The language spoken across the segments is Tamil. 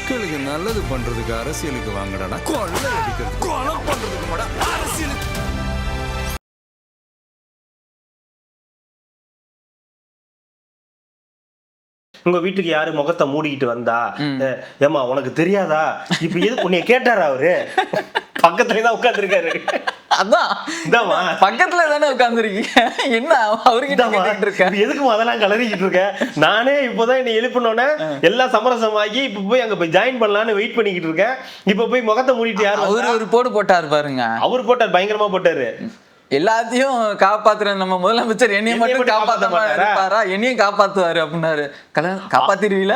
மக்களுக்கு நல்லது பண்றதுக்கு அரசியலுக்கு வாங்கடா, கொள்ளை அடிக்கிறது கொலை பண்றதுக்கு மாடா அரசியலுக்கு. உங்க வீட்டுக்கு யாரு முகத்தை மூடிக்கிட்டு வந்தா, ஏமா உனக்கு தெரியாதா, இப்ப எது உன்னைய கேட்டாரா அவரு? பக்கத்துலதான் உட்கார்ந்துருக்காரு. அதான் பக்கத்துல தானே உட்கார்ந்துருக்கீங்க, என்ன அவர்கிட்ட எதுக்கும் அதெல்லாம் கலரிக்கிட்டு இருக்க? நானே இப்பதான் என்னை எழுப்பினோன்னே எல்லாம் சமரசமாகி இப்ப போய் அங்க போய் ஜாயின் பண்ணலான்னு வெயிட் பண்ணிக்கிட்டு இருக்கேன். இப்ப போய் முகத்தை மூடிட்டு யாரு? அவரு ஒரு போடு போட்டாரு பாருங்க. அவரு போட்டார், பயங்கரமா போட்டாரு. எல்லாத்தையும் காப்பாத்துற நம்ம முதலமைச்சர் என்னைய மட்டும் காப்பாத்த மாட்டாரா, என்னையும் காப்பாத்துவாரு அப்படின்னாரு. காப்பாத்திருவீல?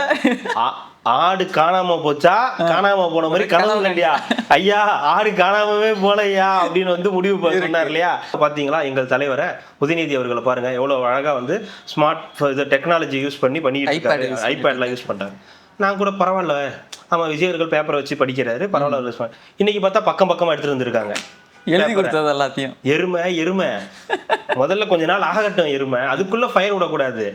ஆடு காணாம போச்சா, காணாம போன மாதிரி கனவு இல்லையா ஐயா, ஆடு காணாமவே போலையா அப்படின்னு வந்து முடிவு சொன்னார் இல்லையா. பாத்தீங்களா எங்கள் தலைவரை உதயநிதி அவர்களை பாருங்க, எவ்வளவு அழகா வந்து ஸ்மார்ட் டெக்னாலஜி யூஸ் பண்ணிட்டு இருக்காரு. ஐபேட்லாம் யூஸ் பண்றாரு. நான் கூட பரவாயில்ல, ஆமா விஜயர்கள் பேப்பரை வச்சு படிக்கிறாரு, பரவாயில்ல. இன்னைக்கு பார்த்தா பக்கமா எடுத்துட்டு வந்திருக்காங்க எழுதி கொடுத்தது எல்லாத்தையும். எருமை முதல்ல கொஞ்ச நாள் ஆகட்டும், எருமை அதுக்குள்ள ஃபயர் விடக்கூடாது.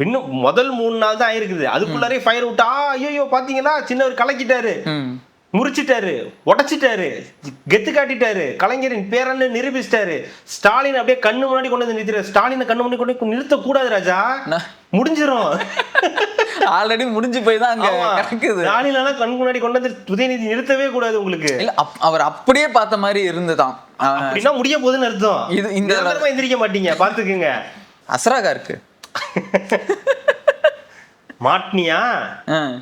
இன்னும் முதல் 3 நாள் தான் ஆயிருக்குது, அதுக்குள்ளாரே ஃபயர் விட்டா ஐயோ பாத்தீங்கன்னா சின்னவர் கலக்கிட்டாரு, முறிச்சிட்டாரு, உடைச்சிட்டாரு, கெத்து காட்டிட்டாரு, கலைஞரின் பேரன்னு நிரூபிச்சிட்டாரு. ஸ்டாலின் அப்படியே கண்ணு முன்னாடி கொண்டு வந்து நிறுத்திட்டாரு. ஸ்டாலினை கண்ணு முன்னாடி கொண்டு நிறுத்த கூடாது ராஜா, முடிஞ்சிரும். ஆல்ரெடி முடிஞ்சு போய் தான் அங்க கிடக்குது. ஸ்டாலினால கண் முன்னாடி கொண்டு வந்து உதயநிதி நிறுத்தவே கூடாது. உங்களுக்கு இல்ல அவர் அப்படியே பார்த்த மாதிரி இருந்துதான் அப்படின்னா முடிய போகுதுன்னு அர்த்தம். இது இந்த எந்திரிக்க மாட்டீங்க, பாத்துக்குங்க. அசராகா இருக்கு மாட்னியா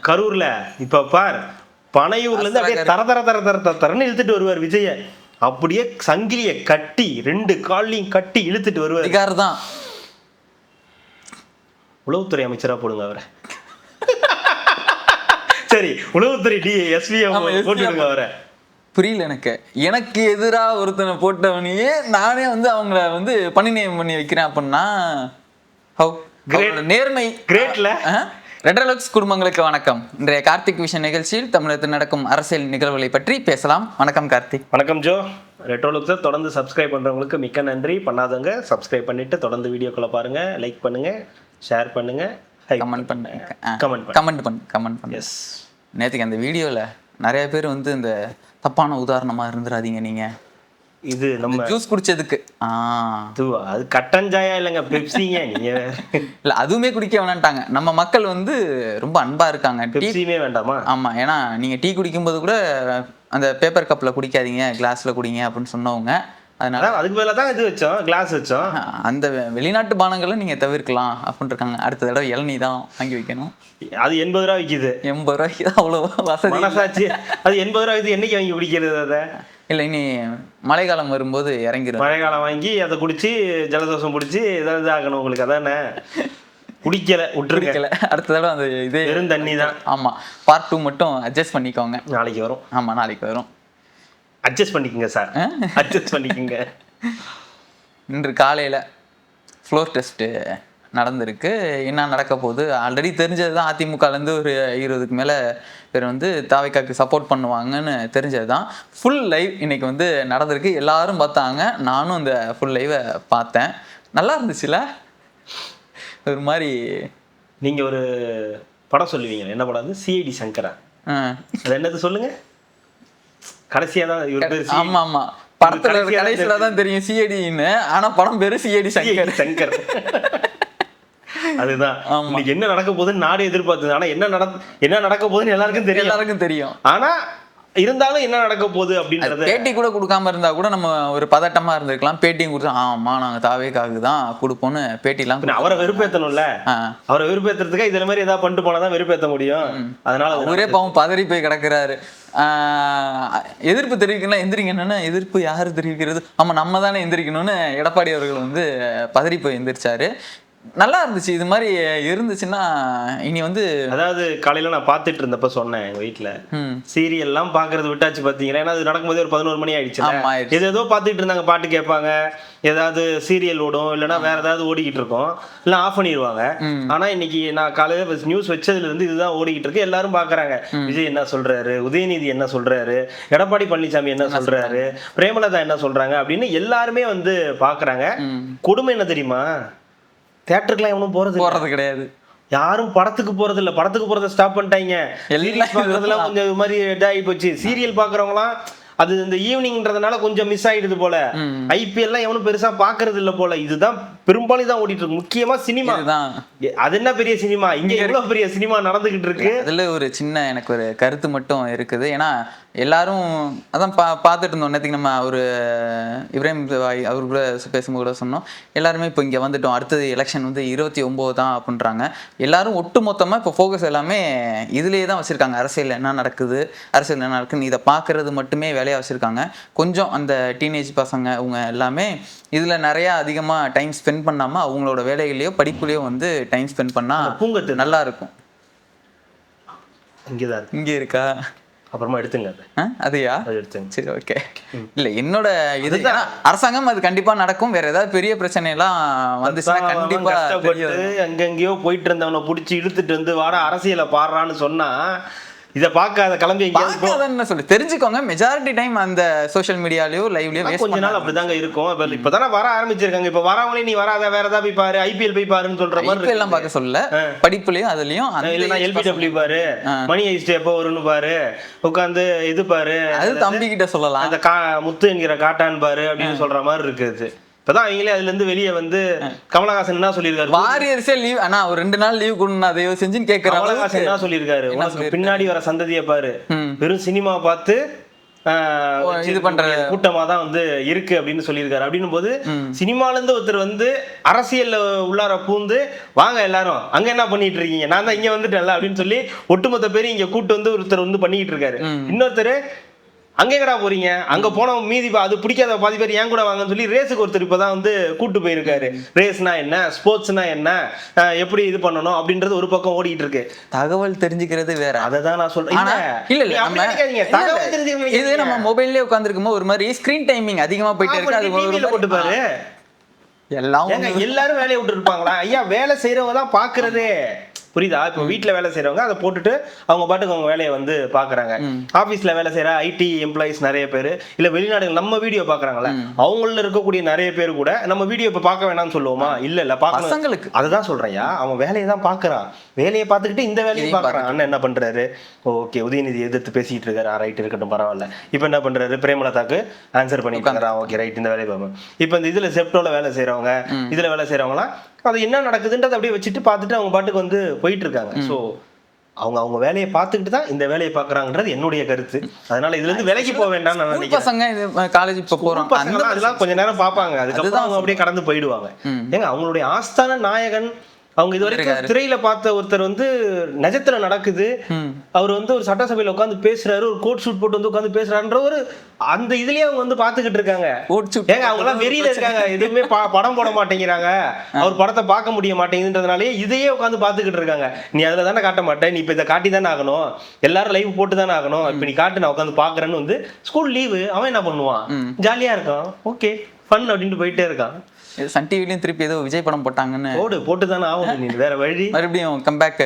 கரூர்ல, இப்ப பார் பனையூர்ல இருந்து அப்படியே தரன்னு இழுத்துட்டு வருவார் விஜய. அப்படியே சங்கிலிய கட்டி 2 கால்லையும் கட்டி இழுத்துட்டு வருவார் தான். உளவுத்துறை அமைச்சரா போடுங்க அவரை. சரி, உளவுத்துறை எஸ்பி போட்டுடுங்க அவரை. புரியல எனக்கு எதிராக ஒருத்தனை போட்டவனையே நானே வந்து அவங்கள வந்து பணி நியமனம் பண்ணி வைக்கிறேன் அப்படின்னா நேர்மை கிரேட்ல. ரெட்ரோலக்ஸ் குடும்பங்களுக்கு வணக்கம். இன்றைய கார்த்திக் விஷன் நிகழ்ச்சியில் தமிழகத்தில் நடக்கும் அரசியல் நிகழ்வுகளை பற்றி பேசலாம். வணக்கம் கார்த்திக். வணக்கம் ஜோ. ரெட்ரோலக்ஸை தொடர்ந்து சப்ஸ்கிரைப் பண்றவங்களுக்கு மிக்க நன்றி. பண்ணாதவங்க சப்ஸ்கிரைப் பண்ணிட்டு தொடர்ந்து வீடியோக்களை பாருங்க, லைக் பண்ணுங்க, ஷேர் பண்ணுங்க, கமெண்ட் பண்ணுங்க. எஸ், நேற்றுக்கு அந்த வீடியோவில் நிறைய பேர் வந்து இந்த தப்பான உதாரணமா இருந்துடாதீங்க. நீங்க இது நம்ம ஜூஸ் குடிச்சதுக்கு அது கட்டஞ்சாயா இல்லைங்க, பெப்சிங்க. நீங்க இல்ல அதுவுமே குடிக்க வேணான்ட்டாங்க. நம்ம மக்கள் வந்து ரொம்ப அன்பா இருக்காங்க. பெப்சியுமே வேண்டாமா? ஆமா, ஏன்னா நீங்க டீ குடிக்கும்போது கூட அந்த பேப்பர் கப்ல குடிக்காதீங்க, கிளாஸ்ல குடிங்க அப்படின்னு சொன்னவங்க. அதனால அதுக்கு மேல தான் இது வச்சோம், கிளாஸ் வச்சோம். அந்த வெளிநாட்டு பானங்களை நீங்க தவிர்க்கலாம் அப்படின்னு இருக்காங்க. அடுத்த தடவை இளநீ தான் வாங்கி வைக்கணும். அது 80 ரூபா விற்கிது. 80 ரூபாய்க்கு தான் அவ்வளவு வசதி. மனசாச்சு, அது 80 ரூபா இது என்னைக்கு வாங்கி குடிக்கிறது? அதை இல்லை, இனி மழைக்காலம் வரும்போது இறங்கிடும். மழைக்காலம் வாங்கி அதை குடிச்சு ஜலதோஷம் பிடிச்சி ஏதாவது ஆகணும் உங்களுக்கு. அதானே குடிக்கல விட்டுருக்கல. அடுத்த தடவை அந்த இதே வெறும் தண்ணி தான். ஆமா, பார்ட் 2 மட்டும் அட்ஜஸ்ட் பண்ணிக்கோங்க. நாளைக்கு வரும். ஆமா, நாளைக்கு வரும். அட்ஜஸ்ட் பண்ணிக்கோங்க சார், அட்ஜஸ்ட் பண்ணிக்கோங்க. இன்று காலையில் ஃப்ளோர் டெஸ்ட்டு நடந்திருக்கு. என்ன நடக்க போகுது ஆல்ரெடி தெரிஞ்சது தான். அதிமுகலேருந்து ஒரு 20க்கு மேலே பேர் வந்து தாவேக்காக்கு சப்போர்ட் பண்ணுவாங்கன்னு தெரிஞ்சது தான். ஃபுல் லைவ் இன்னைக்கு வந்து நடந்திருக்கு, எல்லாரும் பார்த்தாங்க. நானும் அந்த ஃபுல் லைவை பார்த்தேன். நல்லா இருந்துச்சுல. ஒரு மாதிரி நீங்கள் ஒரு படம் சொல்லுவீங்க, என்ன படம்? அது சிஐடி சங்கரா. அது என்னது சொல்லுங்க. கடைசியா தான் இவர் பேர். ஆமா ஆமா, படத்துல கடைசியில தான் தெரியும் சிஐடின்னு. ஆனா படம் பேரு சிஐடி சங்கர். அதுதான் இன்னைக்கு என்ன நடக்க போகுதுன்னு நாடு எதிர்பார்த்தது. ஆனா என்ன நடக்க போகுதுன்னு எல்லாருக்கும் தெரியும். ஆனா இருந்தாலும் என்ன நடக்க போகுது அப்படின்றத பேட்டி கூட கொடுக்காம இருந்தா கூட நம்ம ஒரு பதட்டமா இருந்திருக்கலாம். பேட்டியும் கொடுத்தா ஆமா நாங்க தாவேக்காக தான் கொடுப்போம்னு பேட்டிலாம். அவரை வெறுப்பேற்றணும்ல, அவரை வெறுப்பேற்றுறதுக்கு இதுல மாதிரி ஏதாவது பண்ணிட்டு போனாதான் வெறுப்பேற்ற முடியும். அதனால ஒரே பாவம் பதறி போய் கிடக்குறாரு. எதிர்ப்பு தெரிவிக்கணும், எந்திரிக்கணும்னு. எதிர்ப்பு யாரு தெரிவிக்கிறது? ஆமா, நம்ம தானே எந்திரிக்கணும்னு எடப்பாடி அவர்கள் வந்து பதறி போய் எந்திரிச்சாரு. நல்லா இருந்துச்சு. இது மாதிரி இருந்துச்சுன்னா இனி வந்து, அதாவது காலையில நான் பாத்துட்டு இருந்தப்ப சொன்னேன் எங்க வீட்டுல, சீரியல் எல்லாம் பாக்குறது விட்டாச்சு பாத்தீங்கன்னா. ஏன்னா அது நடக்கும்போது ஒரு 11 மணி ஆயிடுச்சு. ஏதோ பாத்துட்டு இருந்தாங்க, பாட்டு கேட்பாங்க, ஏதாவது சீரியல் ஓடும், இல்லைன்னா வேற ஏதாவது ஓடிக்கிட்டு இருக்கும், இல்ல ஆஃப் பண்ணிடுவாங்க. ஆனா இன்னைக்கு நான் காலையில நியூஸ் வச்சதுல இருந்து இதுதான் ஓடிக்கிட்டு இருக்கு. எல்லாரும் பாக்குறாங்க. விஜய் என்ன சொல்றாரு, உதயநிதி என்ன சொல்றாரு, எடப்பாடி பழனிசாமி என்ன சொல்றாரு, பிரேமலதா என்ன சொல்றாங்க அப்படின்னு எல்லாருமே வந்து பாக்குறாங்க. கொடுமை என்ன தெரியுமா? தியேட்டருக்குலாம் எவனும் போறது கிடையாது. யாரும் படத்துக்கு போறது இல்ல, படத்துக்கு போறதை ஸ்டாப் பண்ணிட்டாங்க. சீரியல் பாக்குறதுலாம் கொஞ்சம் இது மாதிரி இதாகி போச்சு. சீரியல் பாக்குறவங்களாம் அது இந்த ஈவினிங்ன்றதுனால கொஞ்சம் மிஸ் ஆயிடுது போல. ஐபிஎல்லாம் எவனும் பெருசா பாக்குறது இல்ல போல. இதுதான் பெரும்பாலும் தான் ஓடிட்டு இருக்கு. முக்கியமா சினிமா. அது என்ன பெரிய சினிமா, இங்க எவ்வளவு பெரிய சினிமா நடந்துகிட்டு இருக்கு. அதுல ஒரு சின்ன எனக்கு ஒரு கருத்து மட்டும் இருக்குது. ஏன்னா எல்லாரும் அதான் பார்த்துட்டு இருந்தோம் நேற்றுக்கு நம்ம ஒரு இப்ராஹிம் அவர் கூட பேசும்போது கூட சொன்னோம். எல்லாருமே இப்போ இங்கே வந்துட்டோம், அடுத்தது எலெக்ஷன் வந்து 29 தான் அப்படின்றாங்க. எல்லாரும் ஒட்டு மொத்தமாக இப்போ ஃபோக்கஸ் எல்லாமே இதுலேயே தான் வச்சுருக்காங்க. அரசியல் என்ன நடக்குது, அரசியல் என்ன நடக்குதுன்னு இதை பார்க்கறது மட்டுமே வேலையாக வச்சுருக்காங்க. கொஞ்சம் அந்த டீனேஜ் பசங்க அவங்க எல்லாமே இதில் நிறையா அதிகமாக டைம் ஸ்பெண்ட் பண்ணாமல் அவங்களோட வேலைகளையோ படிப்புலையோ வந்து டைம் ஸ்பெண்ட் பண்ணால் பூங்கத்து நல்லா இருக்கும். இங்கேதான் இங்கே இருக்கா, அப்புறமா எடுத்துங்க அதையா எடுத்துங்க. சரி, ஓகே. இல்லை என்னோட இது அரசாங்கம் அது கண்டிப்பா நடக்கும். வேற ஏதாவது பெரிய பிரச்சனை எல்லாம் வந்துச்சுன்னா கண்டிப்பா அங்கங்கேயோ போயிட்டு இருந்தவனை பிடிச்சி இழுத்துட்டு வந்து வாட அரசியலை பாடுறான்னு சொன்னா இதை பார்க்காத கிளம்பி எங்கேயாவது சொல்லி தெரிஞ்சுக்கோங்க. மெஜாரிட்டி டைம் அந்த சோஷியல் மீடியாலயோ லைவ்லயோ கொஞ்ச நாள் அப்படிதாங்க இருக்கும். இப்பதானே வர ஆரம்பிச்சிருக்காங்க. இப்ப வரவங்களே நீ வராத வேற ஏதாவது போய் பாரு, ஐபிஎல் போய் பாருன்னு சொல்ற மாதிரி எல்லாம் பார்க்க சொல்லல. படிப்புலயும் அதுலயும் இல்லைன்னா எல்பிடபிள்யூ பாரு, மணி ஐஸ்ட் எப்போ வரும்னு பாரு, உட்காந்து இது பாரு, அது தம்பி கிட்ட சொல்லலாம், அந்த முத்து என்கிற காட்டான் பாரு அப்படின்னு சொல்ற மாதிரி இருக்குது. இப்பதான் அவங்களே அதுல இருந்து வெளியே வந்து கமலஹாசன் என்ன சொல்லியிருக்காரு, வாரியர்ஸே லீவ் ஆனா ஒரு 2 நாள் லீவ் கொடுன்னு அதை செஞ்சுன்னு கேட்கறாங்க. கமலஹாசன் என்ன சொல்லியிருக்காரு, உனக்கு பின்னாடி வர சந்ததியை பாரு, வெறும் சினிமா பார்த்து இது பண்ற கூட்டமா தான் வந்து இருக்கு அப்படின்னு சொல்லியிருக்காரு. அப்படின்னும் போது சினிமால இருந்து ஒருத்தர் வந்து அரசியல்ல உள்ளார பூந்து வாங்க எல்லாரும் அங்க என்ன பண்ணிட்டு இருக்கீங்க, நான் தான் இங்க வந்துட்டேன்ல அப்படின்னு சொல்லி ஒட்டுமொத்த பேரும் இங்க கூட்டு வந்து ஒருத்தர் வந்து பண்ணிட்டு இருக்காரு. இன்னொருத்தர் அங்கே எங்கடா போறீங்க, அங்க போன மீதி அது பிடிக்காத பாதி பேர் ஏன் கூட வாங்கன்னு சொல்லி ரேஸுக்கு ஒருத்தர் இப்பதான் வந்து கூட்டு போயிருக்காரு. ரேஸ்னா என்ன, ஸ்போர்ட்ஸ்னா என்ன, எப்படி இது பண்ணணும் அப்படின்றது ஒரு பக்கம் ஓடிட்டு இருக்கு. தகவல் தெரிஞ்சுக்கிறது வேற. அதை தான் நான் சொல்றேன். தகவல் தெரிஞ்சுக்கிறது இது நம்ம மொபைல்லே உட்காந்துருக்கும் போது ஒரு மாதிரி ஸ்கிரீன் டைமிங் அதிகமா போயிட்டே இருக்கு. அது போட்டு பாரு, எல்லாரும் வேலையை விட்டு இருப்பாங்களா ஐயா? வேலை செய்யறவங்க தான் பாக்குறதே, புரியுதா? இப்போ வீட்டுல வேலை செய்யறவங்க அதை போட்டுட்டு அவங்க பாட்டுக்கு அவங்க வேலையை வந்து பாக்குறாங்க. ஆபீஸ்ல வேலை செய்யற ஐடி எம்ப்ளாயிஸ் நிறைய பேர், இல்ல வெளிநாடுகள் நம்ம வீடியோ பாக்குறாங்களா, அவங்கள இருக்கக்கூடிய நிறைய பேர் கூட நம்ம வீடியோ இப்ப பார்க்க வேணாம்னு சொல்லுவோமா? இல்ல பசங்களுக்கு அதுதான் சொல்றேன்யா, அவன் வேலையை தான் பாக்குறான். வேலையை பார்த்துக்கிட்டு இந்த வேலையை பாக்குறான். அண்ணன் என்ன பண்றாரு, ஓகே உதயநிதி எதிர்த்து பேசிட்டு இருக்காரு, ரைட் இருக்கட்டும் பரவாயில்ல. இப்ப என்ன பண்றாரு, பிரேமலதாக்கு ஆன்சர் பண்ணிட்டு இருக்கான், ஓகே ரைட் இந்த வேலையை பார்ப்போம். இப்ப இந்த இதுல செப்டோல வேலை செய்யறவங்க, இதுல வேலை செய்யறவங்களாம் அது என்ன நடக்குதுன்றதை அப்படியே வச்சுட்டு பார்த்துட்டு அவங்க பாட்டுக்கு வந்து போயிட்டு இருக்காங்க. ஸோ அவங்க வேலையை பார்த்துக்கிட்டு தான் இந்த வேலையை பார்க்கறாங்கன்றது என்னுடைய கருத்து. அதனால இதுல இருந்து விலைக்கு போக வேண்டாம்னு நான் நினைக்கிறேன். பசங்க காலேஜ் இப்போ போறாங்க, அதெல்லாம் கொஞ்ச நேரம் பார்ப்பாங்க, அதுக்கப்புறம் அவங்க அப்படியே கடந்து போயிடுவாங்க. ஏங்க அவங்களுடைய ஆஸ்தான நாயகன் அவங்க இது வரைக்கும் திரையில பார்த்த ஒருத்தர் வந்து நிஜத்துல நடக்குது. அவர் வந்து ஒரு சட்டசபையில உட்காந்து பேசுறாரு, ஒரு கோட் ஷூட் போட்டு வந்து உட்காந்து பேசுறாருன்ற ஒரு அந்த இதுலயே அவங்க வந்து பாத்துக்கிட்டு இருக்காங்க. ஏங்க அவங்க எல்லாம் வெறியில இருக்காங்க, எதுவுமே படம் போட மாட்டேங்கிறாங்க, அவர் படத்தை பார்க்க முடிய மாட்டேங்குதுன்றதுனாலே இதையே உட்காந்து பாத்துக்கிட்டு இருக்காங்க. நீ அதுல தானே காட்ட மாட்டேன், நீ இப்ப இதை காட்டி தானே ஆகணும், எல்லாரும் லைவ் போட்டு தானே ஆகணும், இப்ப நீ காட்டு நான் உட்காந்து பாக்குறேன்னு வந்து ஸ்கூல் லீவு அவன் என்ன பண்ணுவான், ஜாலியா இருக்கான், ஓகே ஃபன் அப்படின்ட்டு போயிட்டே இருக்கான். சன் டிவிலையும் திருப்பி ஏதோ விஜய் படம் போட்டாங்கன்னு போட்டு தானே ஆகும், நீ வேற வழி மறுபடியும் கம்பேக்.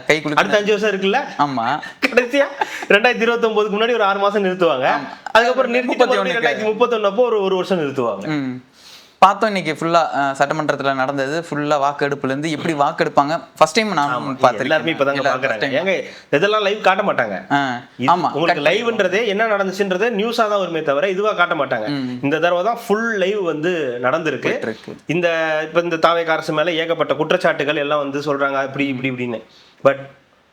கை குலுக்கு அடுத்த 5 வருஷம் இருக்குல்ல. ஆமா, கடைசியா 2029க்கு முன்னாடி ஒரு 6 மாசம் நிறுத்துவாங்க, அதுக்கப்புறம் 2031 அப்போ ஒரு வருஷம் நிறுத்துவாங்க. பார்த்தோம் இன்னைக்கு ஃபுல்லா சட்டமன்றத்துல நடந்தது, ஃபுல்லா வாக்கெடுப்புல இருந்து எப்படி வாக்கெடுப்பாங்க ஃபர்ஸ்ட் டைம் நான் பார்த்தேன். எல்லாரும் இப்பதான் பாக்குறாங்க. ஏங்க இதெல்லாம் லைவ் காட்ட மாட்டாங்க. ஆமா, உங்களுக்கு லைவ்ன்றதே என்ன நடந்துச்சுன்றதே நியூஸா தான் வருமே தவிர இதுவா காட்ட மாட்டாங்க. இந்த தடவை தான் ஃபுல் லைவ் வந்து நடந்திருக்கு. இந்த இப்ப இந்த தாவேகா அரசு மேல ஏகப்பட்ட குற்றச்சாட்டுகள் எல்லாம் வந்து சொல்றாங்க இப்படி இப்படின்னு. பட்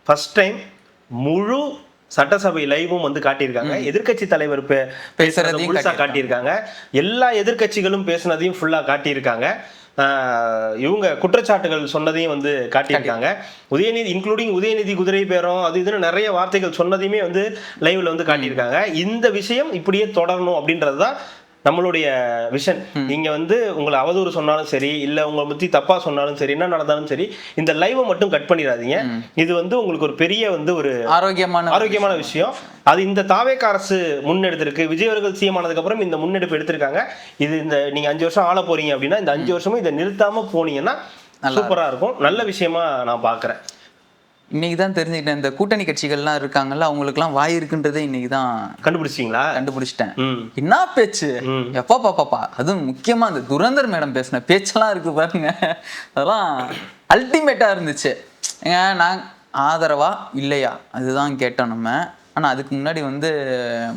ஃபர்ஸ்ட் டைம் முழு சட்டசபை லைவும் வந்து காட்டியிருக்காங்க. எதிர்கட்சி தலைவர் பேசுறதையும் முழுசா காட்டியிருக்காங்க, எல்லா எதிர்கட்சிகளும் பேசுனதையும் ஃபுல்லா காட்டியிருக்காங்க, இவங்க குற்றச்சாட்டுகள் சொன்னதையும் வந்து காட்டியிருக்காங்க. உதயநிதி இன்க்ளூடிங் உதயநிதி குதிரை பேரம் அது இதுன்னு நிறைய வார்த்தைகள் சொன்னதையுமே வந்து லைவ்ல வந்து காட்டியிருக்காங்க. இந்த விஷயம் இப்படியே தொடரணும் அப்படின்றதுதான் நம்மளுடைய விஷன். நீங்க வந்து உங்களை அவதூறு சொன்னாலும் சரி, இல்ல உங்களை பத்தி தப்பா சொன்னாலும் சரி, என்ன நடந்தாலும் சரி, இந்த லைவை மட்டும் கட் பண்ணிடாதீங்க. இது வந்து உங்களுக்கு ஒரு பெரிய வந்து ஒரு ஆரோக்கியமான விஷயம். அது இந்த தாவேகா அரசு முன்னெடுத்திருக்கு. விஜய் அவர்கள் சிஎம் ஆனதுக்கு அப்புறம் இந்த முன்னெடுப்பு எடுத்திருக்காங்க. இது இந்த நீங்க 5 வருஷம் ஆள போறீங்க அப்படின்னா இந்த 5 வருஷமும் இதை நிறுத்தாம போனீங்கன்னா சூப்பரா இருக்கும். நல்ல விஷயமா நான் பாக்குறேன். இன்னைக்கு தான் தெரிஞ்சுக்கிட்டேன், இந்த கூட்டணி கட்சிகள்லாம் இருக்காங்கல்ல அவங்களுக்குலாம் வாய் இருக்குன்றதே இன்னைக்கு தான் கண்டுபிடிச்சிட்டீங்களா? கண்டுபிடிச்சிட்டேன். என்ன பேச்சு எப்பா அதுவும் முக்கியமா இந்த துரந்தர் மேடம் பேசின பேச்செல்லாம் இருக்கு பாருங்க, அதெல்லாம் அல்டிமேட்டா இருந்துச்சு. ஏங்க நான் ஆதரவா இல்லையா அதுதான் கேட்டோம் நம்ம. ஆனால் அதுக்கு முன்னாடி வந்து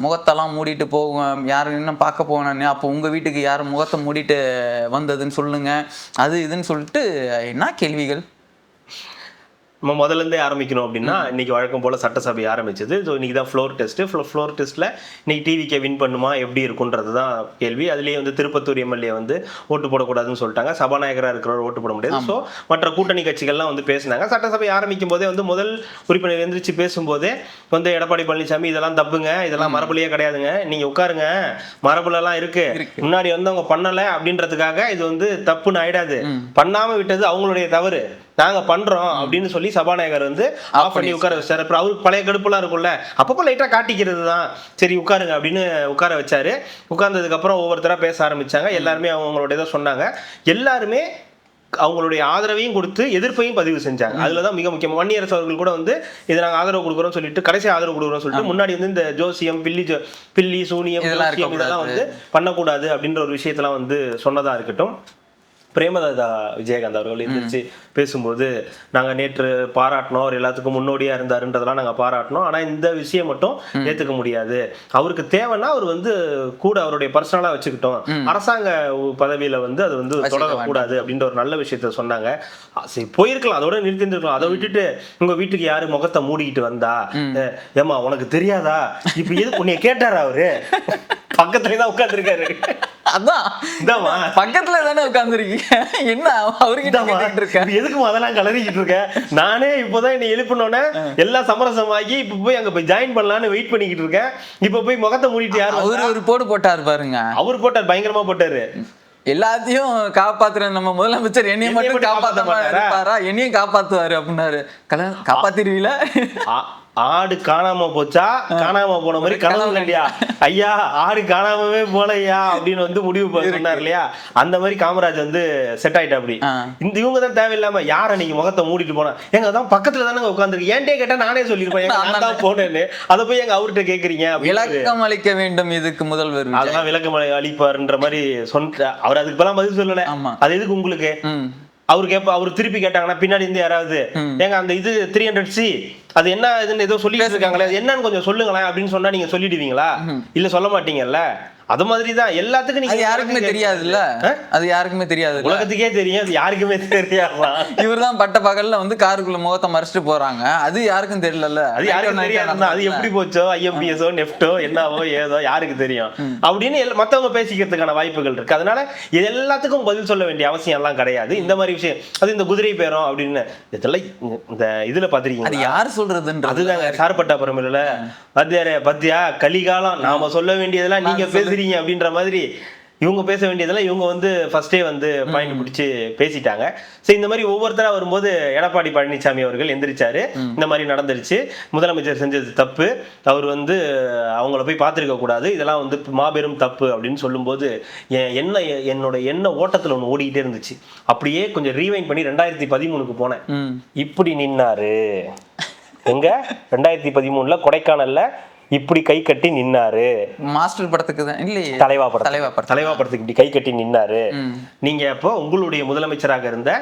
முகத்தெல்லாம் மூடிட்டு போவோம், யாரும் இன்னும் பார்க்க போனேன்னு, அப்போ உங்கள் வீட்டுக்கு யாரும் முகத்தை மூடிட்டு வந்ததுன்னு சொல்லுங்க, அது இதுன்னு சொல்லிட்டு என்ன கேள்விகள். நம்ம முதல்ல இருந்தே ஆரம்பிக்கணும் அப்படின்னா, இன்னைக்கு வழக்கம் போல சட்டசபை ஆரம்பிச்சது. ஸோ இன்னைக்கு தான் ஃப்ளோர் டெஸ்ட். ஃப்ளோர் டெஸ்ட்ல இன்னைக்கு டிவிக்கே வின் பண்ணுமா எப்படி இருக்குன்றது தான் கேள்வி. அதுலேயே வந்து திருப்பத்தூர் எம்எல்ஏ வந்து ஓட்டு போடக்கூடாதுன்னு சொல்லிட்டாங்க. சபாநாயகராக இருக்கிறவர் ஓட்டு போட முடியாது. ஸோ மற்ற கூட்டணி கட்சிகள்லாம் வந்து பேசினாங்க. சட்டசபை ஆரம்பிக்கும் போதே வந்து முதல் உறுப்பினர் எந்திரிச்சு பேசும்போதே வந்து எடப்பாடி பழனிசாமி இதெல்லாம் தப்புங்க, இதெல்லாம் மரபுலையே கிடையாதுங்க, நீங்க உட்காருங்க, மரபுலலாம் இருக்கு, முன்னாடி வந்து அவங்க பண்ணல அப்படின்றதுக்காக இது வந்து தப்புன்னு ஆயிடாது, பண்ணாம விட்டது அவங்களுடைய தவறு, நாங்க பண்றோம் அப்படின்னு சொல்லி சபாநாயகர் வந்து ஆஃப் பண்ணி உட்கார வச்சாரு. அப்புறம் அவருக்கு பழைய கடுப்புலாம் இருக்கும்ல, அப்பப்போ லைட்டா காட்டிக்கிறது தான், சரி உட்காருங்க அப்படின்னு உட்கார வச்சாரு. உட்கார்ந்ததுக்கு அப்புறம் ஒவ்வொருத்தரா பேச ஆரம்பிச்சாங்க. எல்லாருமே அவங்களுடைய இதை சொன்னாங்க. எல்லாருமே அவங்களுடைய ஆதரவையும் கொடுத்து எதிர்ப்பையும் பதிவு செஞ்சாங்க. அதுலதான் மிக முக்கியம். வன்னியரசு அவர்கள் கூட வந்து இதை நாங்க ஆதரவு கொடுக்குறோம் சொல்லிட்டு, கடைசி ஆதரவு கொடுக்குறோம் சொல்லிட்டு, முன்னாடி வந்து இந்த ஜோசியம் பில்லி சூனியம் இதெல்லாம் வந்து பண்ணக்கூடாது அப்படின்ற ஒரு விஷயத்தெல்லாம் வந்து சொன்னதா இருக்கட்டும். பிரேமலதா விஜயகாந்த் அவர்கள் எந்திரிச்சு பேசும்போது நாங்கள் நேற்று பாராட்டினோம், அவர் எல்லாத்துக்கும் முன்னோடியா இருந்தாருன்றதெல்லாம் நாங்கள் பாராட்டினோம், ஆனால் இந்த விஷயம் மட்டும் ஏற்றுக்க முடியாது, அவருக்கு தேவைன்னா அவர் வந்து கூட அவருடைய பர்சனலாக வச்சுக்கிட்டோம், அரசாங்க பதவியில வந்து அது வந்து தொடரக்கூடாது அப்படின்ற ஒரு நல்ல விஷயத்த சொன்னாங்க. சரி போயிருக்கலாம், அதோட நிறுத்திருக்கலாம். அதை விட்டுட்டு உங்க வீட்டுக்கு யாரு முகத்தை மூடிக்கிட்டு வந்தா, ஏமா உனக்கு தெரியாதா, இப்ப எதுக்கு உன்னைய கேட்டாரா அவரு, பக்கத்துலதான் உட்கார்ந்துருக்காரு, அதான் பக்கத்துல தானே உட்கார்ந்துருக்கீங்க, என்ன அவருக்கு எதுக்கு அதெல்லாம் கலரிக்கிட்டு இருக்க, நானே இப்பதான் என்னை எழுப்பினோன்னே எல்லாம் சமரசமாகி இப்ப போய் அங்க போய் ஜாயின் பண்ணலான்னு வெயிட் பண்ணிக்கிட்டு இருக்கேன், இப்ப போய் முகத்தை மூடிட்டு யாரு, அவரு ஒரு போடு போட்டாரு பாருங்க, அவர் போட்டார், பயங்கரமா போட்டாரு, எல்லாத்தையும் காப்பாத்துற நம்ம முதலமைச்சர் என்னைய மட்டும் காப்பாத்த மாட்டாரா, என்னையும் காப்பாத்துவாரு அப்படின்னாரு. காப்பாத்திருவீல, ஆடு காணாம போச்சா, காணாம போன மாதிரி கனவு இல்லையா ஐயா, ஆடு காணாமவே போலையா அப்படின்னு வந்து முடிவு சொன்னார் இல்லையா, அந்த மாதிரி காமராஜ் வந்து செட் ஆயிட்டா. அப்படி இந்த இவங்க தான் தேவையில்லாம யார நீங்க முகத்தை மூடிட்டு போனா, எங்க தான் பக்கத்துல தானே உட்காந்துருக்கு, ஏன்டே கேட்டா நானே சொல்லிருப்பேன் நான் தான் போனேன்னு, அதை போய் எங்க அவர்கிட்ட கேக்குறீங்க, விளக்கம் அளிக்க வேண்டும் இதுக்கு முதல்வர், அதெல்லாம் விளக்கம் அளிப்பாருன்ற மாதிரி சொன்ன அவர். அதுக்கு இப்பெல்லாம் பதில் சொல்லல, அது எதுக்கு உங்களுக்கு, அவர் திருப்பி கேட்டாங்கன்னா பின்னாடி இருந்து யாராவது ஏங்க அந்த இது 300C அது என்ன இதுன்னு ஏதோ சொல்லிட்டு இருக்காங்களே என்னன்னு கொஞ்சம் சொல்லுங்களேன் அப்படின்னு சொன்னா நீங்க சொல்லிடுவீங்களா, இல்ல சொல்ல மாட்டீங்கல்ல. அது மாதிரி தான் எல்லாத்துக்கும் நீங்க யாருக்குமே தெரியாதுல்ல, அது யாருக்குமே தெரியாது, உலகத்துக்கே தெரியும், அது யாருக்குமே தெரியாதா, இவர் தான் பட்ட பகல்ல வந்து காருக்குள்ள முகத்தை மறைச்சிட்டு போறாங்க, அது யாருக்கும் தெரியல, அது யாருக்கும் தெரியாது, அது எப்படி போச்சோ ஐஎம்பிஎஸோ நெஃப்டோ என்னவோ ஏதோ யாருக்கு தெரியும் அப்படின்னு மத்தவங்க பேசிக்கிறதுக்கான வாய்ப்புகள் இருக்கு. அதனால இது எல்லாத்துக்கும் பதில் சொல்ல வேண்டிய அவசியம் எல்லாம் கிடையாது. இந்த மாதிரி விஷயம் அது இந்த குதிரை பேரம் அப்படின்னு இதெல்லாம் இந்த இதுல பாத்திருக்கீங்க, அது யார் சொல்றதுன்ற அதுதாங்க சார்பட்டா பரம்பரையில பத்தியா கலிகாலம் நாம சொல்ல வேண்டியதெல்லாம் நீங்க பேசுறீங்க அப்படின்ற மாதிரி இவங்க பேச வேண்டியதெல்லாம் இவங்க வந்து ஃபர்ஸ்டே வந்து பாயிண்ட் பிடிச்சி பேசிட்டாங்க. ஸோ இந்த மாதிரி ஒவ்வொருத்தரா வரும்போது எடப்பாடி பழனிசாமி அவர்கள் எந்திரிச்சாரு, இந்த மாதிரி நடந்துருச்சு, முதலமைச்சர் செஞ்சது தப்பு, அவர் வந்து அவங்கள போய் பார்த்துருக்க கூடாது, இதெல்லாம் வந்து மாபெரும் தப்பு அப்படின்னு சொல்லும்போது என்னோட எண்ண ஓட்டத்தில் ஒன்று ஓடிக்கிட்டே இருந்துச்சு. அப்படியே கொஞ்சம் ரீவைண்ட் பண்ணி 2013க்கு போனேன். இப்படி நின்னாரு எங்க 2013 கொடைக்கானல்ல இப்படி கை கட்டி நின்னாரு, மாஸ்டர் படத்துக்கு தான் இல்லையே தலைவா படத்துக்கு இப்படி கை கட்டி நின்னாரு. நீங்க அப்போ உங்களுடைய முதலமைச்சராக இருந்த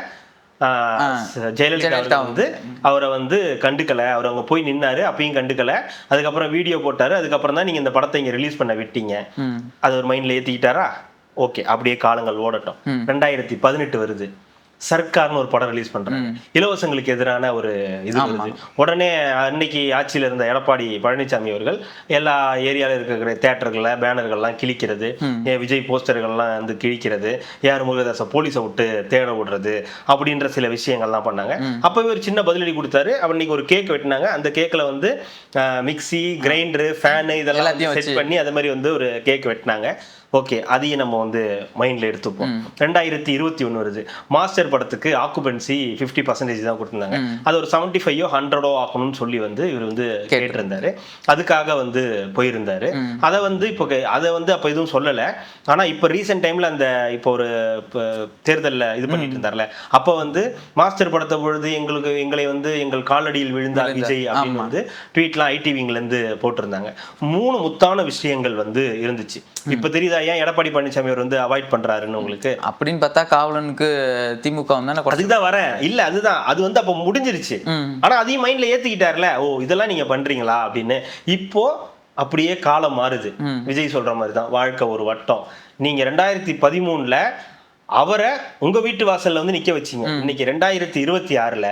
ஜெயலலிதா வந்து அவரை வந்து கண்டுக்கல, அவர் அங்க போய் நின்னாரு, அப்பயும் கண்டுக்கல, அதுக்கப்புறம் வீடியோ போட்டாரு, அதுக்கப்புறம் தான் நீங்க இந்த படத்தை இங்க ரிலீஸ் பண்ண விட்டீங்க, அது ஒரு மைண்ட்ல ஏத்திக்கிட்டாரா, ஓகே அப்படியே காலங்கள் ஓடட்டும். 2018 வருது, சர்க்கார்னு ஒரு படம் ரிலீஸ் பண்றாங்க, இலவசங்களுக்கு எதிரான ஒரு இது வருது. உடனே அன்னைக்கு ஆட்சியில இருந்த எடப்பாடி பழனிசாமி அவர்கள் எல்லா ஏரியால இருக்கிற தியேட்டர்கள்ல பேனர்கள்லாம் கிழிக்கிறது, விஜய் போஸ்டர்கள்லாம் வந்து கிழிக்கிறது, யார் முருகதாச போலீஸை விட்டு தேட விடுறது அப்படின்ற சில விஷயங்கள்லாம் பண்ணாங்க. அப்பவே ஒரு சின்ன பதிலடி கொடுத்தாரு. அன்னைக்கு ஒரு கேக் வெட்டினாங்க, அந்த கேக்ல வந்து மிக்சி கிரைண்டரு ஃபேனு இதெல்லாம் செட் பண்ணி அது மாதிரி வந்து ஒரு கேக் வெட்டினாங்க. ஓகே, அதையும் நம்ம வந்து மைண்ட்ல எடுத்துப்போம். 2021 வருது, மாஸ்டர் படத்துக்கு ஆக்குபென்சி 50% தான் கொடுத்துருந்தாங்க, அது ஒரு 75 100 ஆக்கணும்னு சொல்லி வந்து இவர் வந்து கேட்டிருந்தாரு, அதுக்காக வந்து போயிருந்தாரு. அதை வந்து இப்போ அதை வந்து அப்போ எதுவும் சொல்லலை. ஆனா இப்போ ரீசெண்ட் டைம்ல அந்த இப்போ ஒரு தேர்தலில் இது பண்ணிட்டு இருந்தார்ல, அப்போ வந்து மாஸ்டர் படத்தை பொழுது எங்களை வந்து எங்கள் காலடியில் விழுந்தார் விஜய் அப்படின்னு வந்து ட்வீட்லாம் ஐடிவிங்ல இருந்து போட்டிருந்தாங்க. 3 முத்தான விஷயங்கள் வந்து இருந்துச்சு. இப்ப தெரியுதா ஏன் எடப்பாடி பழனிசாமி அவர் வந்து அவாய்ட் பண்றாருன்னு உங்களுக்கு அப்படின்னு பார்த்தா காவலனுக்கு திமுக வந்து அதுதான் வரேன் இல்ல அதுதான் அது வந்து அப்ப முடிஞ்சிருச்சு. ஆனா அதையும் மைண்ட்ல ஏத்துக்கிட்டாருல, ஓ இதெல்லாம் நீங்க பண்றீங்களா அப்படின்னு. இப்போ அப்படியே காலம் மாறுது. விஜய் சொல்ற மாதிரி தான் வாழ்க்கை ஒரு வட்டம். நீங்க 2013ல அவரை உங்க வீட்டு வாசல்ல வந்து நிக்க வச்சீங்க. இன்னைக்கு 2026ல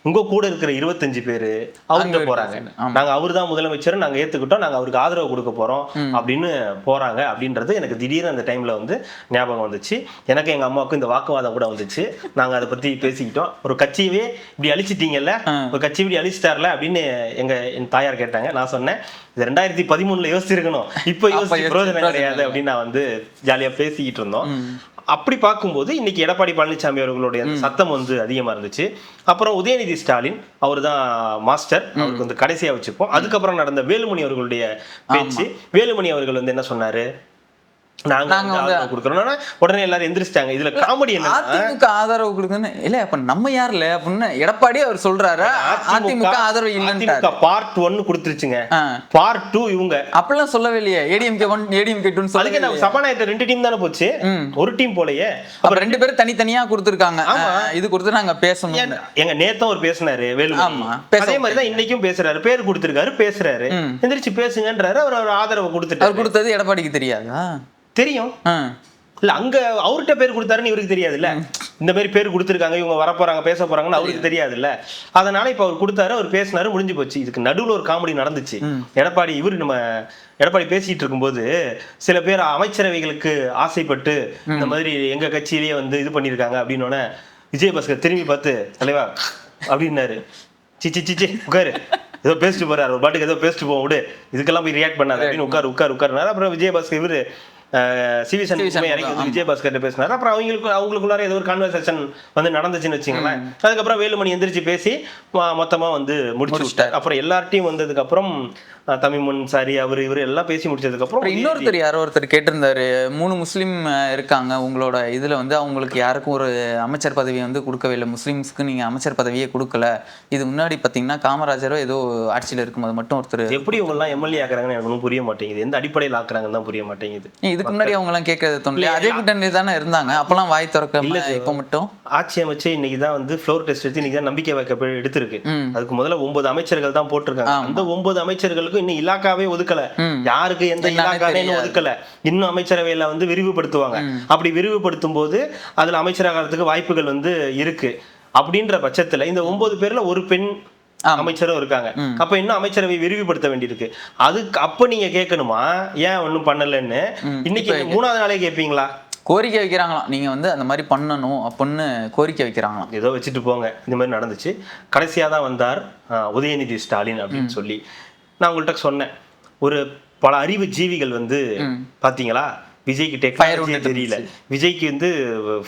உங்க கூட இருக்கிற 25 பேரு அவங்க போறாங்க. நாங்க அவரு தான் முதலமைச்சர், நாங்க ஏத்துக்கிட்டோம், நாங்க அவருக்கு ஆதரவு கொடுக்க போறோம் அப்படின்னு போறாங்க. அப்படின்றது எனக்கு திடீர்னு அந்த டைம்ல வந்து ஞாபகம் வந்துச்சு. எனக்கு எங்க அம்மாவுக்கும் இந்த வாக்குவாதம் கூட வந்துச்சு. நாங்க அதை பத்தி பேசிக்கிட்டோம். ஒரு கட்சியவே இப்படி அழிச்சிட்டீங்கல்ல, ஒரு கட்சி இப்படி அழிச்சிட்டார்ல அப்படின்னு என் தாயார் கேட்டாங்க. நான் சொன்னேன், இது 2013ல யோசிச்சிருக்கணும், இப்போ யோசிச்சு பிரயோஜனம் கிடையாது அப்படின்னு நான் வந்து ஜாலியா பேசிக்கிட்டு இருந்தோம். அப்படி பார்க்கும்போது இன்னைக்கு எடப்பாடி பழனிசாமி அவர்களுடைய சத்தம் வந்து அதிகமா இருந்துச்சு. அப்புறம் உதயநிதி ஸ்டாலின் அவர் தான் மாஸ்டர், அவருக்கு வந்து கடைசியா வச்சுப்போம். அதுக்கப்புறம் நடந்த வேலுமணி அவர்களுடைய பேச்சு. வேலுமணி அவர்கள் வந்து என்ன சொன்னாரு, நாங்க ஆதரவு கொடுக்கறோம்னா உடனே எல்லாரும் எந்திரிச்சிட்டாங்க. இதுல காமெடி என்ன, அதிமுக ஆதரவு கொடுக்கணும் இல்ல, அப்ப நம்ம யாருல அப்படின்னு எடப்பாடி அவர் சொல்றாரு. அதிமுக ஆதரவு இல்லன்னு பார்ட் 1 கொடுத்துருச்சுங்க, பார்ட் 2 இவங்க அப்பெல்லாம் சொல்லவே இல்லையே. ஏடிஎம்கே 1 ஏடிஎம்கே 2 அதுக்கு நம்ம சபாநாயகர் 2 டீம் தானே போச்சு, ஒரு டீம் போலயே. அப்ப 2 பேரும் தனித்தனியா கொடுத்திருக்காங்க. இது கொடுத்து நாங்க பேசணும். எங்க நேத்தும் அவர் பேசினாரு வேலுமணி, அதே மாதிரி தான் இன்னைக்கும் பேசுறாரு. பேர் கொடுத்திருக்காரு, பேசுறாரு, எந்திரிச்சு பேசுங்கன்றாரு. அவர் ஆதரவு கொடுத்துட்டாரு. அவர் கொடுத்தது எடப்பாடிக்கு தெரியாதா? தெரியும் இல்ல, அங்க அவர்கிட்ட பேர் கொடுத்தாருன்னு இவருக்கு தெரியாது இல்ல. இந்த மாதிரி பேர் கொடுத்துருக்காங்க, இவங்க வர போறாங்க பேச போறாங்கன்னு அவருக்கு தெரியாது இல்ல. அதனால இப்ப அவர் கொடுத்தாரு, அவர் பேசினாரு, முடிஞ்சு போச்சு. இதுக்கு நடுவுல ஒரு காமெடி நடந்துச்சு. எடப்பாடி பேசிட்டு இருக்கும்போது சில பேர் அமைச்சரவைகளுக்கு ஆசைப்பட்டு இந்த மாதிரி எங்க கட்சியிலேயே வந்து இது பண்ணிருக்காங்க அப்படின்னு விஜயபாஸ்கர் திரும்பி பார்த்து, தலைவா அப்படின்னாரு. சிச்சி உட்காரு, ஏதோ பேசிட்டு போறாரு, ஒரு பாட்டுக்கு ஏதோ பேசிட்டு போவோம் விடு, இதுக்கெல்லாம் போய் ரியாக்ட் பண்ணாரு அப்படின்னு உட்காருனாரு. அப்புறம் விஜயபாஸ்கர் இவரு சிவி சண்முகமே இறங்கி வந்து விஜயபாஸ்கர் பேசினாரு. அப்புறம் அவங்களுக்குள்ளார ஏதோ ஒரு கான்வர்சேஷன் வந்து நடந்துச்சுன்னு வச்சுங்களேன். அதுக்கப்புறம் வேலுமணி எந்திரிச்சு பேசி மொத்தமா வந்து முடிச்சு விட்டார். அப்புறம் எல்லார்ட்டையும் வந்ததுக்கு அப்புறம் தமிழ் சாரி இவர் எல்லாம் பேசி முடிச்சதுக்கு அப்புறம் இன்னொருத்தர் யாரோ ஒருத்தர் கேட்டிருந்தாரு, 3 முஸ்லீம் இருக்காங்க உங்களோட இதுல வந்து, அவங்களுக்கு யாருக்கும் ஒரு அமைச்சர் பதவியை வந்து கொடுக்கவே இல்லை, முஸ்லீம்ஸ்க்கு நீங்க அமைச்சர் பதவியே கொடுக்கல. இது முன்னாடி பாத்தீங்கன்னா காமராஜரோ ஏதோ ஆட்சியில இருக்கும்போது மட்டும் ஒருத்தர் எப்படி இவங்க எல்லாம் எம்எல்ஏ ஆக்குறாங்கன்னு எனக்கு ஒன்றும் புரிய மாட்டேங்குது. எந்த அடிப்படையில் ஆக்குறாங்கன்னு தான் புரிய மாட்டேங்குது. இதுக்கு முன்னாடி அவங்க எல்லாம் கேட்கறது தோணல, அதே கூட்டணி தானே இருந்தாங்க, அப்பெல்லாம் வாய் திறக்க இல்ல. இப்ப மட்டும் ஆட்சி அமைச்சு இன்னைக்கு தான் வந்து ஃப்ளோர் டெஸ்ட் எடுத்து இன்னைக்கு தான் நம்பிக்கை வைக்க எடுத்திருக்கு. அதுக்கு முதல்ல 9 அமைச்சர்கள் தான் போட்டிருக்காங்க. அந்த 9 அமைச்சர்களுக்கு இன்னும் இலாக்காவே ஒதுக்கல, யாருக்கு எந்த இலாக்காவே ஒதுக்கல. இன்னும் அமைச்சரவையில வந்து விரிவுபடுத்துவாங்க. அப்படி விரிவுபடுத்தும் போது அதுல அமைச்சராகிறதுக்கு வாய்ப்புகள் வந்து இருக்கு. அப்படின்ற பட்சத்துல இந்த 9 பேர்ல ஒரு பெண் அமைச்சரும் இருக்காங்க. அப்ப இன்னும் அமைச்சரவை விரிவுபடுத்த வேண்டியிருக்கு. அதுக்கு அப்ப நீங்க கேட்கணுமா ஏன் ஒன்னும் பண்ணலன்னு? இன்னைக்கு 3வது நாளே கேட்பீங்களா? கோரிக்கை வைக்கிறாங்களாம், நீங்க வந்து அந்த மாதிரி பண்ணணும் அப்படின்னு கோரிக்கை வைக்கிறாங்களாம். ஏதோ வச்சுட்டு போங்க. இந்த மாதிரி நடந்துச்சு. கடைசியா தான் வந்தார் உதயநிதி ஸ்டாலின் அப்படின்னு சொல்லி. நான் உங்கள்கிட்ட சொன்னேன், ஒரு பல அறிவு ஜீவிகள் வந்து பாத்தீங்களா, விஜய்க்கு டெக்னாலஜியே தெரியல, விஜய்க்கு வந்து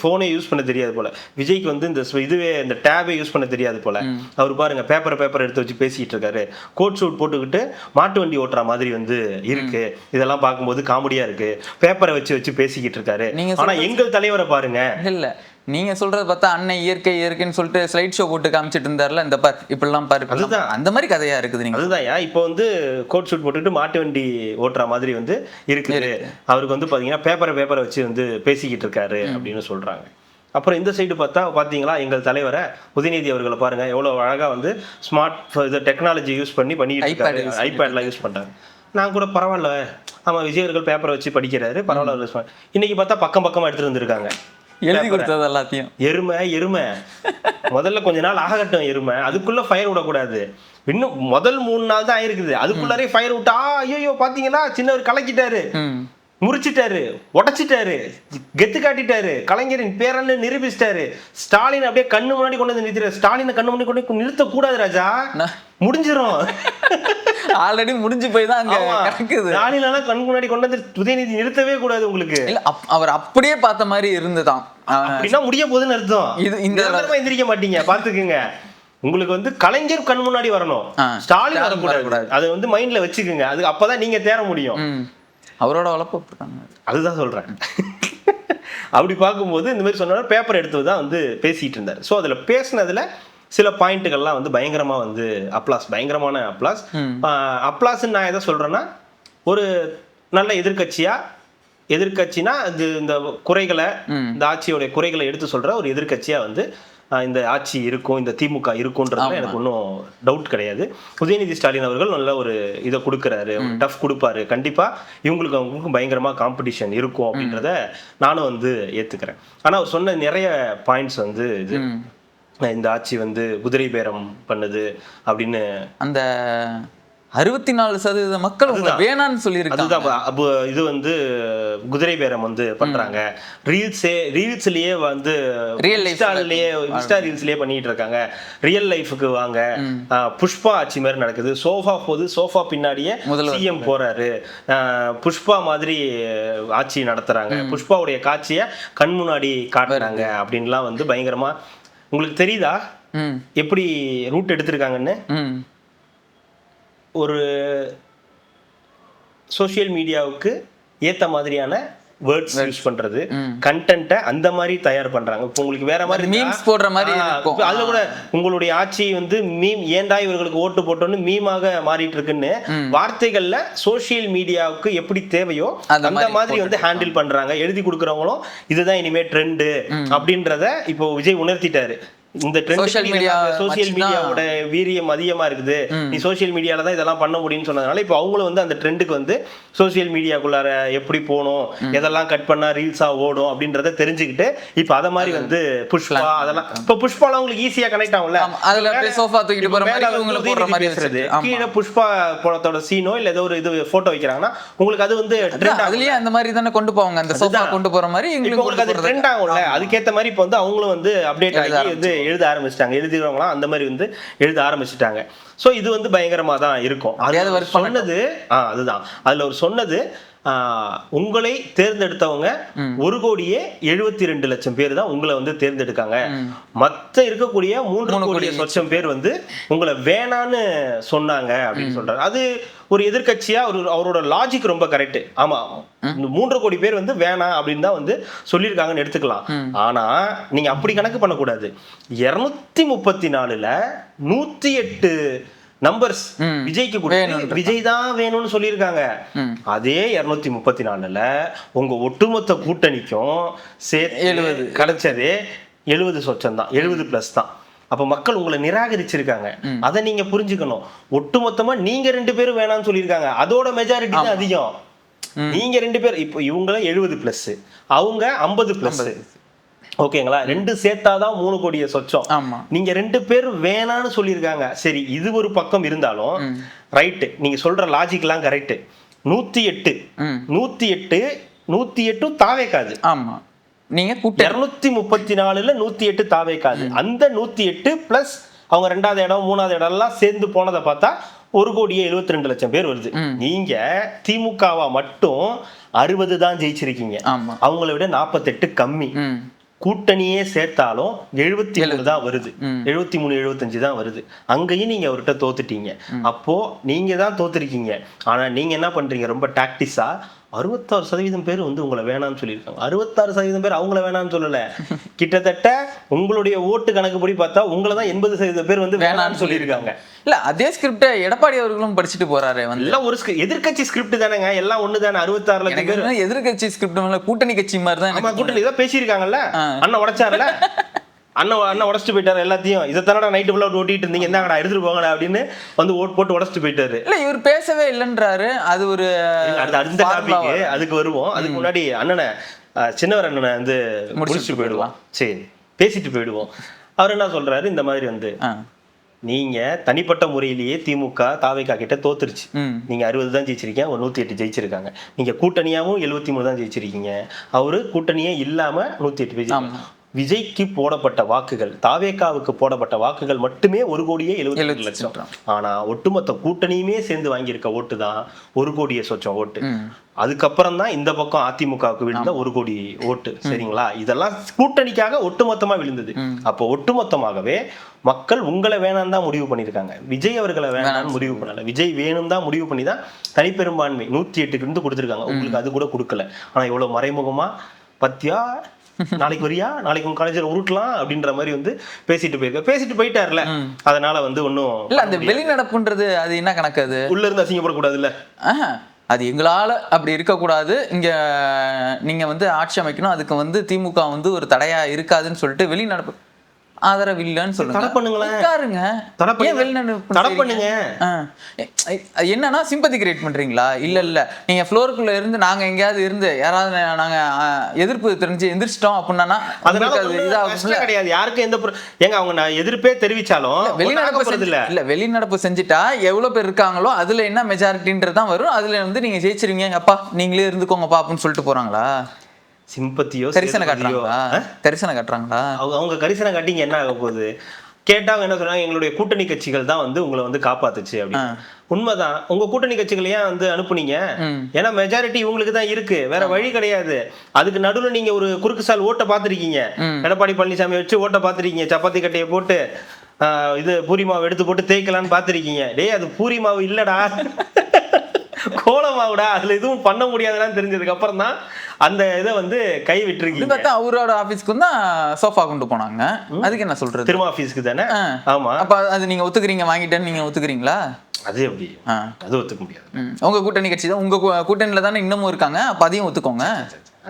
போனே யூஸ் பண்ண தெரியாது போல, விஜய்க்கு வந்து இந்த டேபே யூஸ் பண்ண தெரியாது போல. அவர் பாருங்க பேப்பர் எடுத்து வச்சு பேசிட்டு இருக்காரு, கோட் சூட் போட்டுக்கிட்டு மாட்டு வண்டி ஓட்டுற மாதிரி வந்து இருக்கு. இதெல்லாம் பார்க்கும்போது காமெடியா இருக்கு. பேப்பரை வச்சு பேசிக்கிட்டு இருக்காரு. ஆனா எங்கள் தலைவரை பாருங்க. இல்ல நீங்க சொல்றது பார்த்தா அன்னை இயற்கைன்னு சொல்லிட்டு ஸ்லைட் ஷோ போட்டு காமிச்சிட்டு இருந்தாருல, இந்த பார் இப்படிலாம் பாரு, அதுதான் அந்த மாதிரி கதையா இருக்குது. நீங்க அதுதான் இப்போ வந்து கோட் ஷூட் போட்டுட்டு மாட்டு வண்டி ஓட்டுற மாதிரி வந்து இருக்குது. அவருக்கு வந்து பாத்தீங்கன்னா பேப்பரை வச்சு வந்து பேசிக்கிட்டு இருக்காரு அப்படின்னு சொல்றாங்க. அப்புறம் இந்த சைடு பாத்தீங்களா எங்கள் தலைவரை உதயநிதி அவர்களை பாருங்க, எவ்வளவு அழகா வந்து ஸ்மார்ட் டெக்னாலஜி யூஸ் பண்ணிட்டு இருக்காரு, ஐபேட்லாம் யூஸ் பண்றாங்க. நான் கூட பரவாயில்ல, ஆமா விஜய் அவர்கள் பேப்பரை வச்சு படிக்கிறாரு, பரவாயில்ல. இன்னைக்கு பார்த்தா பக்கமா எடுத்துட்டு வந்திருக்காங்க, எழுதி கொடுத்தது எல்லாத்தையும். எருமை முதல்ல கொஞ்ச நாள் ஆகட்டும், எருமை அதுக்குள்ள ஃபயர் விடக்கூடாது. இன்னும் முதல் 3 நாள் தான் ஆயிருக்குது, அதுக்குள்ளாரே ஃபயர் விட்டா ஐயோ பாத்தீங்களா சின்னவர் கலக்கிட்டாரு, முறிச்சிட்டாரு, உடைச்சிட்டாரு, கெத்து காட்டிட்டாரு, கலைஞரின் பேரன்னு நிரூபிச்சிட்டாரு. ஸ்டாலின் அப்படியே கண்ணு முன்னாடி கொண்டு வந்து நிறுத்திட்டாரு. ஸ்டாலினை கண்ணு முன்னாடி கொண்டு நிறுத்த கூடாது ராஜா, முடிஞ்சிரும். ஆல்ரெடி முடிஞ்சு போய் தான் அங்க கிடக்குது. ஸ்டாலினால கண்ணு முன்னாடி கொண்டு வந்து உதயநிதி நிறுத்தவே கூடாது. உங்களுக்கு இல்ல அவர் அப்படியே பார்த்த மாதிரி இருந்துதான் அப்படின்னா முடிய போகுதுன்னு அர்த்தம். இது இந்த எந்திரிக்க மாட்டீங்க பாத்துக்குங்க. உங்களுக்கு வந்து கலைஞர் கண் முன்னாடி வரணும், ஸ்டாலின் வரக்கூடாது. அதை வந்து மைண்ட்ல வச்சுக்குங்க. அது அப்பதான் நீங்க தேர முடியும். அவரோட வளர்ப்பு இருக்காங்க, அதுதான் சொல்றேன். அப்படி பார்க்கும்போது இந்த மாதிரி சொன்னாலும் பேப்பர் எடுத்து தான் வந்து பேசிட்டு இருந்தார். ஸோ அதுல பேசினதுல சில பாயிண்ட்டுகள்லாம் வந்து பயங்கரமா வந்து பயங்கரமான அப்ளாஸ்ன்னு நான் எதை சொல்றேன்னா, ஒரு நல்ல எதிர்கட்சியா எதிர்கட்சினா இந்த குறைகளை, இந்த ஆட்சியோடைய குறைகளை எடுத்து சொல்ற ஒரு எதிர்கட்சியா வந்து இந்த ஆட்சி இருக்கும், இந்த திமுக இருக்கும்ன்றதுல எனக்கு ஒன்றும் டவுட் கிடையாது. உதயநிதி ஸ்டாலின் அவர்கள் நல்ல ஒரு இதை கொடுக்குறாரு, ஒரு டஃப் கொடுப்பாரு. கண்டிப்பா அவங்களுக்கும் பயங்கரமா காம்படிஷன் இருக்கும் அப்படின்றத நானும் வந்து ஏத்துக்கிறேன். ஆனா அவர் சொன்ன நிறைய பாயிண்ட்ஸ் வந்து இது இந்த ஆட்சி வந்து குதிரை பேரம் பண்ணுது அப்படின்னு, அந்த 64% மக்கள் வேணான்னு சொல்லியிருக்காங்க. அதுதான் இது வந்து குதிரை பேரம் வந்து பண்றாங்க. ரீல்ஸ்லயே வந்து இன்ஸ்டா ரீல்ஸ்லயே பண்ணிட்டு இருக்காங்க. ரியல் லைஃபுக்கு வாங்க, புஷ்பா ஆட்சி மாதிரி நடக்குது. சோஃபா போது சோஃபா பின்னாடியே சிஎம் போறாரு, புஷ்பா மாதிரி ஆட்சி நடத்துறாங்க, புஷ்பாவுடைய காட்சியை கண் முன்னாடி காட்டுறாங்க அப்படின்லாம் வந்து பயங்கரமா. உங்களுக்கு தெரியுதா எப்படி ரூட் எடுத்திருக்காங்கன்னு? ஒரு சோஷியல் மீடியாவுக்கு ஏத்த மாதிரியான வேர்ட்ஸ் யூஸ் பண்றது, கண்டென்ட்டை அந்த மாதிரி தயார் பண்றாங்க. இப்போ உங்களுக்கு வேற மாதிரி மீம்ஸ் போடுற மாதிரி இருக்கும். அதுல கூட உங்களுடைய ஆட்சி வந்து மீம், ஏன்டா இவர்களுக்கு ஓட்டு போட்டோன்னு மீமாக மாறிட்டு இருக்குன்னு வார்த்தைகள்ல சோஷியல் மீடியாவுக்கு எப்படி தேவையோ அந்த மாதிரி வந்து ஹேண்டில் பண்றாங்க. எழுதி கொடுக்குறவங்களும் இதுதான் இனிமே ட்ரெண்டு அப்படின்றத இப்போ விஜய் உணர்த்திட்டாரு. இந்த சோஷியல் மீடியாவோட வீரியம் அதிகமா இருக்குது, நீ சோஷியல் மீடியால தான் இதெல்லாம் பண்ண முடியும்னு சொன்னதுனால இப்போ அவங்களும் வந்து அந்த ட்ரெண்டுக்கு வந்து சோஷியல் மீடியாக்குள்ளார எப்படி போகணும், எதெல்லாம் கட் பண்ணா ரீல்ஸா ஓடும் அப்படின்றத தெரிஞ்சுக்கிட்டு இப்போ அத மாதிரி வந்து புஷ்பா, அதெல்லாம் இப்போ புஷ்பாலாம் உங்களுக்கு ஈஸியா கனெக்ட் ஆகும்ல. அதுல அப்படியே சோஃபா தூக்கிட்டு போற மாதிரி உங்களுக்கு போற மாதிரி பேசுறது, கீழே புஷ்பா படத்தோட சீனோ இல்ல ஏதோ ஒரு இது போட்டோ வைக்கிறாங்கன்னா உங்களுக்கு அது வந்து ட்ரெண்ட். அதுலயே அந்த மாதிரி தானே கொண்டு போவாங்க, அந்த சோஃபா கொண்டு போற மாதிரி உங்களுக்கு அது ட்ரெண்ட் ஆகும்ல. அதுக்கேத்த மாதிரி இப்போ வந்து அவங்களும் வந்து அப்டேட் ஆகி வந்து எழுத ஆரம்பிச்சிட்டாங்க. எழுதுறவங்களாம் அந்த மாதிரி வந்து எழுத ஆரம்பிச்சிட்டாங்க. ஸோ இது வந்து பயங்கரமா தான் இருக்கும். சொன்னது அதுதான் அதுல ஒரு சொன்னது, உங்களை தேர்ந்தெடுத்தவங்க 1,72,00,000 பேர் தான் உங்களை வந்து தேர்ந்தெடுக்காங்க. மற்ற இருக்கக்கூடிய 3 கோடி சொச்சம் பேர் வந்து உங்களை வேணான்னு சொன்னாங்க அப்படின்னு சொல்றாரு. அது ஒரு எதிர்கட்சியா அவரோட லாஜிக் ரொம்ப கரெக்ட். ஆமா, 3 கோடி பேர் வந்து வேணாம் அப்படின்னு தான் வந்து சொல்லியிருக்காங்கன்னு எடுத்துக்கலாம். ஆனா நீங்க அப்படி கணக்கு பண்ணக்கூடாது. 234ல 108 நம்பர்ஸ் விஜய்க்கு கொடுத்து விஜய் தான் வேணும்னு சொல்லியிருக்காங்க. அதே 234ல உங்க ஒட்டுமொத்த கூட்டணிக்கும் சேர்த்து கிடைச்சதே 70 சொச்சம் தான், 70+ தான். அப்ப மக்கள் உங்களை நிராகரிச்சிருக்காங்க. அதை நீங்க புரிஞ்சுக்கணும். ஒட்டுமொத்தமா நீங்க 2 பேரும் வேணாம்னு சொல்லியிருக்காங்க, அதோட மெஜாரிட்டி தான் அதிகம். நீங்க 2 பேர், இப்போ இவங்க 70+, அவங்க 50+. ஓகேங்களா? 2 சேர்த்தாதான் 3 கோடியை சொச்சம். நீங்க 2 பேர் வேணான்னு சொல்லியிருக்காங்க. சரி, இது ஒரு பக்கம் இருந்தாலும் ரைட்டு, நீங்க சொல்ற லாஜிக் எல்லாம் கரெக்ட். 108 தாவேக்காது. ஆமா, நீங்க 234ல 108 தாவேக்காது. அந்த 108 பிளஸ் அவங்க 2வது இடம் 3வது இடம் எல்லாம் சேர்ந்து போனதை பார்த்தா 1,72,00,000 பேர் வருது. நீங்க திமுகவா மட்டும் 60 தான் ஜெயிச்சிருக்கீங்க. அவங்கள விட 48 கம்மி. கூட்டணியே சேர்த்தாலும் 73 தான் வருது, 73 75 தான் வருது. அங்கேயும் நீங்க அவர்கிட்ட தோத்துட்டீங்க. அப்போ நீங்க தான் தோத்துருக்கீங்க. ஆனா நீங்க என்ன பண்றீங்க, ரொம்ப டாக்டிஸா 66% பேர் வந்து உங்களை வேணாம்னு சொல்லியிருக்காங்க. 66% பேர் அவங்கள வேணாம்னு சொல்லல. கிட்டத்தட்ட உங்களுடைய ஓட்டு கணக்குப்படி பார்த்தா உங்களை தான் 80% பேர் வந்து வேணாம்னு சொல்லியிருக்காங்க. இல்ல, அதே ஸ்கிரிப்ட எடப்பாடி அவர்களும் படிச்சுட்டு போறாரு. எல்லாம் ஒரு எதிர்கட்சி ஸ்கிரிப்ட் தானேங்க, எல்லாம் ஒண்ணு தானே. 66 லட்சம் பேர் எதிர்கட்சி ஸ்கிரிப்ட், கூட்டணி கட்சி மாதிரி தான். நம்ம கூட்டணி தான் பேசியிருக்காங்கல்ல, அண்ணன் உடைச்சாருல, அண்ணன் உடச்சிட்டு போயிட்டாரு எல்லாத்தையும். இதைத்தானடா நைட்டு ஃபுல்லா ஓட்டிட்டு இருந்தீங்க, என்னடா எடுத்துட்டு போங்கடா அப்படின்னு வந்து ஓட்டு போட்டு உடச்சிட்டு போயிட்டாரு. இல்ல, இவர் பேசவே இல்லைன்றாரு. அது ஒரு அந்த டாபிக், அதுக்கு வருவோம். அதுக்கு முன்னாடி அண்ணனை, சின்னவர் அண்ணனை வந்து முடிச்சுட்டு போயிடுவோம். சரி, பேசிட்டு போயிடுவோம். அவர் என்ன சொல்றாரு, இந்த மாதிரி வந்து நீங்க தனிப்பட்ட முறையிலேயே திமுக தாவேகா கிட்ட தோத்துருச்சு. நீங்க 60 தான் ஜெயிச்சிருக்கீங்க, ஒரு 108 ஜெயிச்சிருக்காங்க. நீங்க கூட்டணியாவும் 73 தான் ஜெயிச்சிருக்கீங்க. அவரு கூட்டணியே இல்லாம 108 ஜெயிச்சிருக்காங்க. விஜய்க்கு போடப்பட்ட வாக்குகள், தாவேகாவுக்கு போடப்பட்ட வாக்குகள் மட்டுமே 1,72,00,000. ஆனா ஒட்டுமொத்த கூட்டணியுமே சேர்ந்து வாங்கியிருக்க ஓட்டு தான் 1 கோடியை சொச்சம் ஓட்டு. அதுக்கப்புறம் தான் இந்த பக்கம் அதிமுகவுக்கு விழுந்த 1 கோடி ஓட்டு. சரிங்களா? இதெல்லாம் கூட்டணிக்காக ஒட்டுமொத்தமா விழுந்தது. அப்போ ஒட்டுமொத்தமாகவே மக்கள் உங்களை வேணாம் தான் முடிவு பண்ணியிருக்காங்க, விஜய் அவர்களை வேணாம்னு முடிவு பண்ணல. விஜய் வேணும் தான் முடிவு பண்ணி தான் தனிப்பெரும்பான்மை 108க்கு இருந்து கொடுத்துருக்காங்க. உங்களுக்கு அது கூட கொடுக்கல. ஆனா இவ்வளவு மறைமுகமா பத்தியா, நாளைக்கு வரியா, நாளைக்கு உங்க காலேஜ்ல உருட்டலாம் அப்படின்ற மாதிரி வந்து பேசிட்டு போயிட்டாருல. அதனால வந்து ஒன்னும் இல்ல. அந்த வெளிநடப்புன்றது அது என்ன கணக்கு? அது உள்ள இருந்து அசிங்கப்படக்கூடாது இல்ல. அது எங்களால அப்படி இருக்கக்கூடாது, இங்க நீங்க வந்து ஆட்சி அமைக்கணும், அதுக்கு வந்து திமுக வந்து ஒரு தடையா இருக்காதுன்னு சொல்லிட்டு வெளிநடப்பு ஆதரவு இல்லைன்னு சொல்லுங்க. தடை பண்ணுங்களேன். உட்காருங்க. ஏன் வெளிநடப்பு தடை பண்ணுங்க. என்னன்னா சிம்பத்தி கிரியேட் பண்றீங்களா? இல்ல நீங்க ஃப்ளோருக்குள்ள இருந்து நாங்க எங்கேயாவது இருந்து யாராவது நாங்க எதிர்ப்பு தெரிஞ்சு எந்திரிச்சிட்டோம் அப்படின்னா அதனால கிடையாது. யாருக்கும் எந்த ஏங்க அவங்க நான் எதிர்ப்பே தெரிவிச்சாலும் வெளிநடப்பு இல்ல, வெளிநடப்பு செஞ்சுட்டா எவ்வளவு பேர் இருக்காங்களோ அதுல என்ன மெஜாரிட்டின்றது தான் வரும். அதுல வந்து நீங்க ஜெயிச்சிருவீங்க, அப்பா நீங்களே இருந்துக்கோங்கப்பா அப்படின்னு சொல்லிட்டு போறாங்களா? சிம்பத்தியோ கரிசனை காட்டுறாங்களா? கரிசனை காட்டுறாங்களா? அவங்க கரிசனை காட்டிங்க என்ன ஆக போகுது? கேட்டாங்க என்ன சொன்னாங்க, எங்களுடைய கூட்டணி கட்சிகள் தான் வந்து உங்களை வந்து காப்பாத்துச்சு அப்படின்னு. உண்மைதான். உங்க கூட்டணி கட்சிகள் ஏன் வந்து அனுப்புனீங்க? ஏன்னா மெஜாரிட்டி இவங்களுக்கு தான் இருக்கு, வேற வழி கிடையாது. அதுக்கு நடுவில் நீங்க ஒரு குறுக்கு சால் ஓட்ட பாத்திருக்கீங்க, எடப்பாடி பழனிசாமி வச்சு ஓட்ட பாத்திருக்கீங்க, சப்பாத்தி கட்டையை போட்டு இது பூரி மாவு எடுத்து போட்டு தேய்க்கலான்னு பாத்திருக்கீங்க. டேய் அது பூரி மாவு இல்லடா, கோலமாவுடா, அதுல எதுவும் பண்ண முடியாதுன்னு தெரிஞ்சதுக்கு அப்புறம் தான் அந்த இதை வந்து கை விட்டுருக்கீங்க. அவரோட ஆபீஸ்க்கு தான் சோஃபா கொண்டு போனாங்க, அதுக்கு என்ன சொல்றது? திரும்ப ஆபீஸ்க்கு தானே? ஆமா. அப்ப அது நீங்க ஒத்துக்கிறீங்க, வாங்கிட்டேன்னு நீங்க ஒத்துக்கிறீங்களா? அது எப்படி? அது ஒத்துக்க முடியாது. உங்க கூட்டணி கட்சி தான், உங்க கூட்டணியில தானே இன்னமும் இருக்காங்க, அப்ப அதையும் ஒத்துக்கோங்க.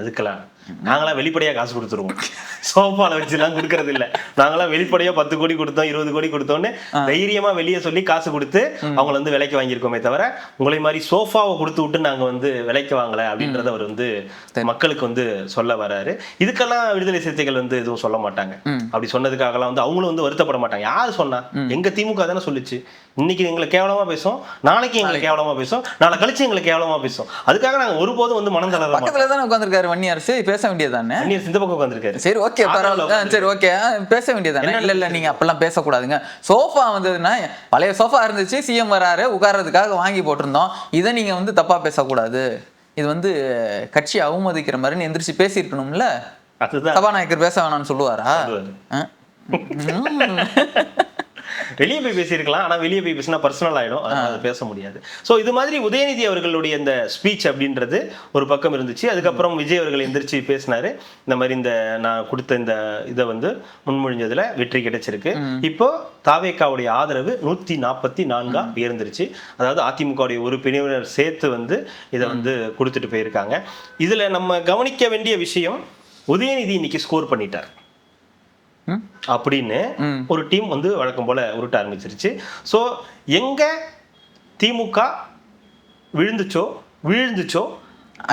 அதுக்கெல்லாம் நாங்களாம் வெளிப்படையா காசு கொடுத்துருவோம், சோஃபால வச்சுலாம் கொடுக்கறது இல்ல. நாங்களாம் வெளிப்படையா 10 கோடி கொடுத்தோம், 20 கோடி கொடுத்தோன்னு தைரியமா வெளியே சொல்லி காசு கொடுத்து அவங்களை வந்து விலைக்கு வாங்கியிருக்கோமே தவிர உங்களை மாதிரி சோஃபாவை கொடுத்து விட்டு நாங்க வந்து விலைக்கு வாங்கல அப்படின்றத அவர் வந்து மக்களுக்கு வந்து சொல்ல வராரு. இதுக்கெல்லாம் விடுதலை சிறுத்தைகள் வந்து எதுவும் சொல்ல மாட்டாங்க. அப்படி சொன்னதுக்காகலாம் வந்து அவங்களும் வந்து வருத்தப்பட மாட்டாங்க. யாரு சொன்னா? எங்க திமுக தானே சொல்லுச்சு. இன்னைக்கு எங்களை கேவலமா பேசும், நாளைக்கு எங்களை கேவலமா பேசும், நாளை கழிச்சு எங்களை கேவலமா பேசும். அதுக்காக நாங்க ஒருபோதும் வந்து மனம் தளர மாட்டோம். பக்கத்துல தானே உட்கார்ந்திருக்காரு வன்னியரசு, பேச வேண்டியதானே? வன்னியரசு இந்த பக்கம் உட்கார்ந்திருக்காரு. சரி ஓகே பரவாயில்ல, சரி ஓகே பேச வேண்டியதானே? இல்ல நீங்க அப்பெல்லாம் பேசக்கூடாதுங்க. சோஃபா வந்ததுன்னா பழைய சோஃபா இருந்துச்சு, சிஎம் வராரு உட்கார்றதுக்காக வாங்கி போட்டிருந்தோம், இதை நீங்க வந்து தப்பா பேசக்கூடாது, இது வந்து கட்சி அவமதிக்கிற மாதிரின்னு எந்திரிச்சு பேசியிருக்கணும்ல. அதுதான் சபாநாயகர் பேச வேணாம்னு சொல்லுவாரா? வெளியே போய் பேசியிருக்கலாம், ஆனால் வெளியே போய் பேசினா பர்சனல் ஆகிடும், அதனால பேச முடியாது. ஸோ இது மாதிரி உதயநிதி அவர்களுடைய இந்த ஸ்பீச் அப்படின்றது ஒரு பக்கம் இருந்துச்சு. அதுக்கப்புறம் விஜய் அவர்கள் எந்திரிச்சு பேசினாரு, இந்த மாதிரி இந்த நான் கொடுத்த இந்த இதை வந்து முன்மொழிஞ்சதுல வெற்றி கிடைச்சிருக்கு. இப்போ தாவேக்காவுடைய ஆதரவு 144 உயர்ந்துருச்சு. அதாவது அதிமுகவுடைய ஒரு பிரிவினர் சேர்த்து வந்து இதை வந்து கொடுத்துட்டு போயிருக்காங்க. இதுல நம்ம கவனிக்க வேண்டிய விஷயம், உதயநிதி இன்னைக்கு ஸ்கோர் பண்ணிட்டார் அப்படின்னு ஒரு டீம் வந்து வழக்கம் போல உருட்ட ஆரம்பிச்சிருச்சு. ஸோ எங்க திமுக வீழ்ந்துச்சோ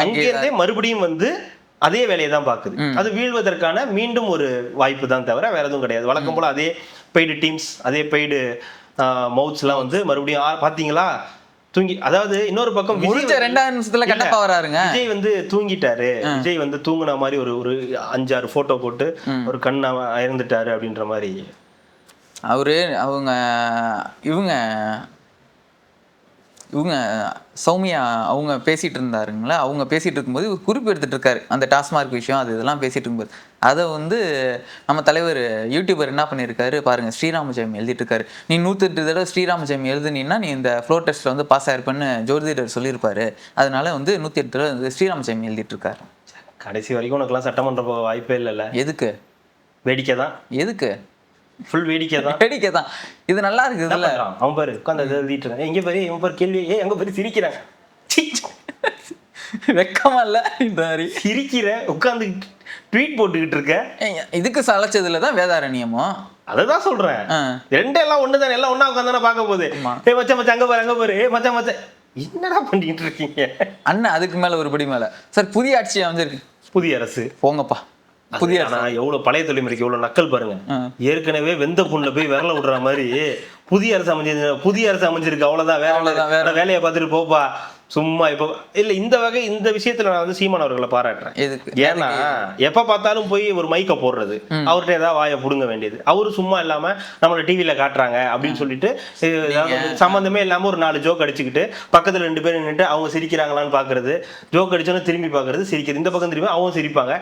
அங்கிருந்தே மறுபடியும் வந்து அதே வேலையை தான் பார்க்குது. அது வீழ்வதற்கான மீண்டும் ஒரு வாய்ப்பு தான் தவிர வேற எதுவும் கிடையாது. வழக்கம் போல அதே பெய்டு டீம்ஸ், அதே பெய்டு மவுத்ஸ்லாம் வந்து மறுபடியும் பாத்தீங்களா தூங்கி. அதாவது இன்னொரு பக்கம் விஜய் வந்து தூங்கிட்டாரு, விஜய் வந்து தூங்குன மாதிரி ஒரு 5-6 போட்டோ போட்டு ஒரு கண்ணா இறந்துட்டாரு அப்படின்ற மாதிரி அவரு இவங்க சௌமியா அவங்க பேசிட்டு இருந்தாருங்களா, அவங்க பேசிட்டு இருக்கும்போது குறிப்பு எடுத்துட்டு இருக்காரு, அந்த டாஸ்மார்க் விஷயம் அது இதெல்லாம் பேசிட்டு இருக்கும்போது அதை வந்து நம்ம தலைவர் யூடியூபர் என்ன பண்ணியிருக்காரு பாருங்க, ஸ்ரீராம ஜெயம் எழுதிட்டு இருக்காரு. நீ 108 தடவை ஸ்ரீராம ஜெயம் எழுதுனீன்னா நீ இந்த ஃப்ளோர் டெஸ்ட்ல வந்து பாஸ் ஆயிருப்பேன்னு ஜோதிடர் சொல்லியிருப்பாரு. அதனால வந்து 108 தடவை ஸ்ரீராம ஜெயம் எழுதிட்டு இருக்காரு. கடைசி வரைக்கும் உனக்குலாம் சட்டமன்ற வாய்ப்பே இல்லைல்ல. எதுக்கு? வேடிக்கை தான். எதுக்கு? ஃபுல் வேடிக்கை தான். இது நல்லா இருக்கு. அவன் பாரு உட்காந்து எழுதிட்டு இருக்கான், எங்க பாரு இவன் பாரு கேள்வி, எங்க பாரு சிரிக்கிறாங்க, வெக்கமா இல்ல இந்த மாதிரி சிரிக்கிற உட்காந்து ட்வீட் போட்டுக்கிட்டு இருக்க. இதுக்கு சளைச்சதுலதான் வேதாரண்யமும். அததான் சொல்றேன், ரெண்டு எல்லாம் ஒண்ணுதானே, எல்லாம் ஒண்ணா உட்காந்து பாக்க போகுது. ஏ மச்சான் அங்க பாரு, ஏ மச்சான் என்னடா பண்ணிட்டு இருக்கீங்க அண்ணன்? அதுக்கு மேல ஒரு படி மேல சார் புதிய ஆட்சி அமைஞ்சிருக்கு, புதிய அரசு போங்கப்பா. புதிய எவ்வளவு பழைய தலைமுறைக்கு எவ்வளவு நக்கல் பாருங்க. ஏற்கனவே வெந்த புண்ணுல போய் விரல விடுற மாதிரி புதிய அரசு அமைஞ்சிருக்கு, அவ்வளவுதான், வேற வேலையை பார்த்துட்டு போப்பா சும்மா. இப்போ இல்ல இந்த விஷயத்துல நான் வந்து சீமான் அவர்களை பாராட்டுறேன். ஏன்னா எப்ப பார்த்தாலும் போய் ஒரு மைக்க போடுறது, அவர்கிட்ட ஏதாவது வாயை புடுங்க வேண்டியது, அவரு சும்மா இல்லாம நம்மள டிவில காட்டுறாங்க அப்படின்னு சொல்லிட்டு சம்பந்தமே இல்லாம ஒரு 4 ஜோக் அடிச்சுக்கிட்டு பக்கத்துல 2 பேர் நின்றுட்டு அவங்க சிரிக்கிறாங்களான்னு பாக்குறது, ஜோக் அடிச்சோன்னு திரும்பி பாக்குறது, சிரிக்கிறது, இந்த பக்கம் திரும்பி அவங்க சிரிப்பாங்க,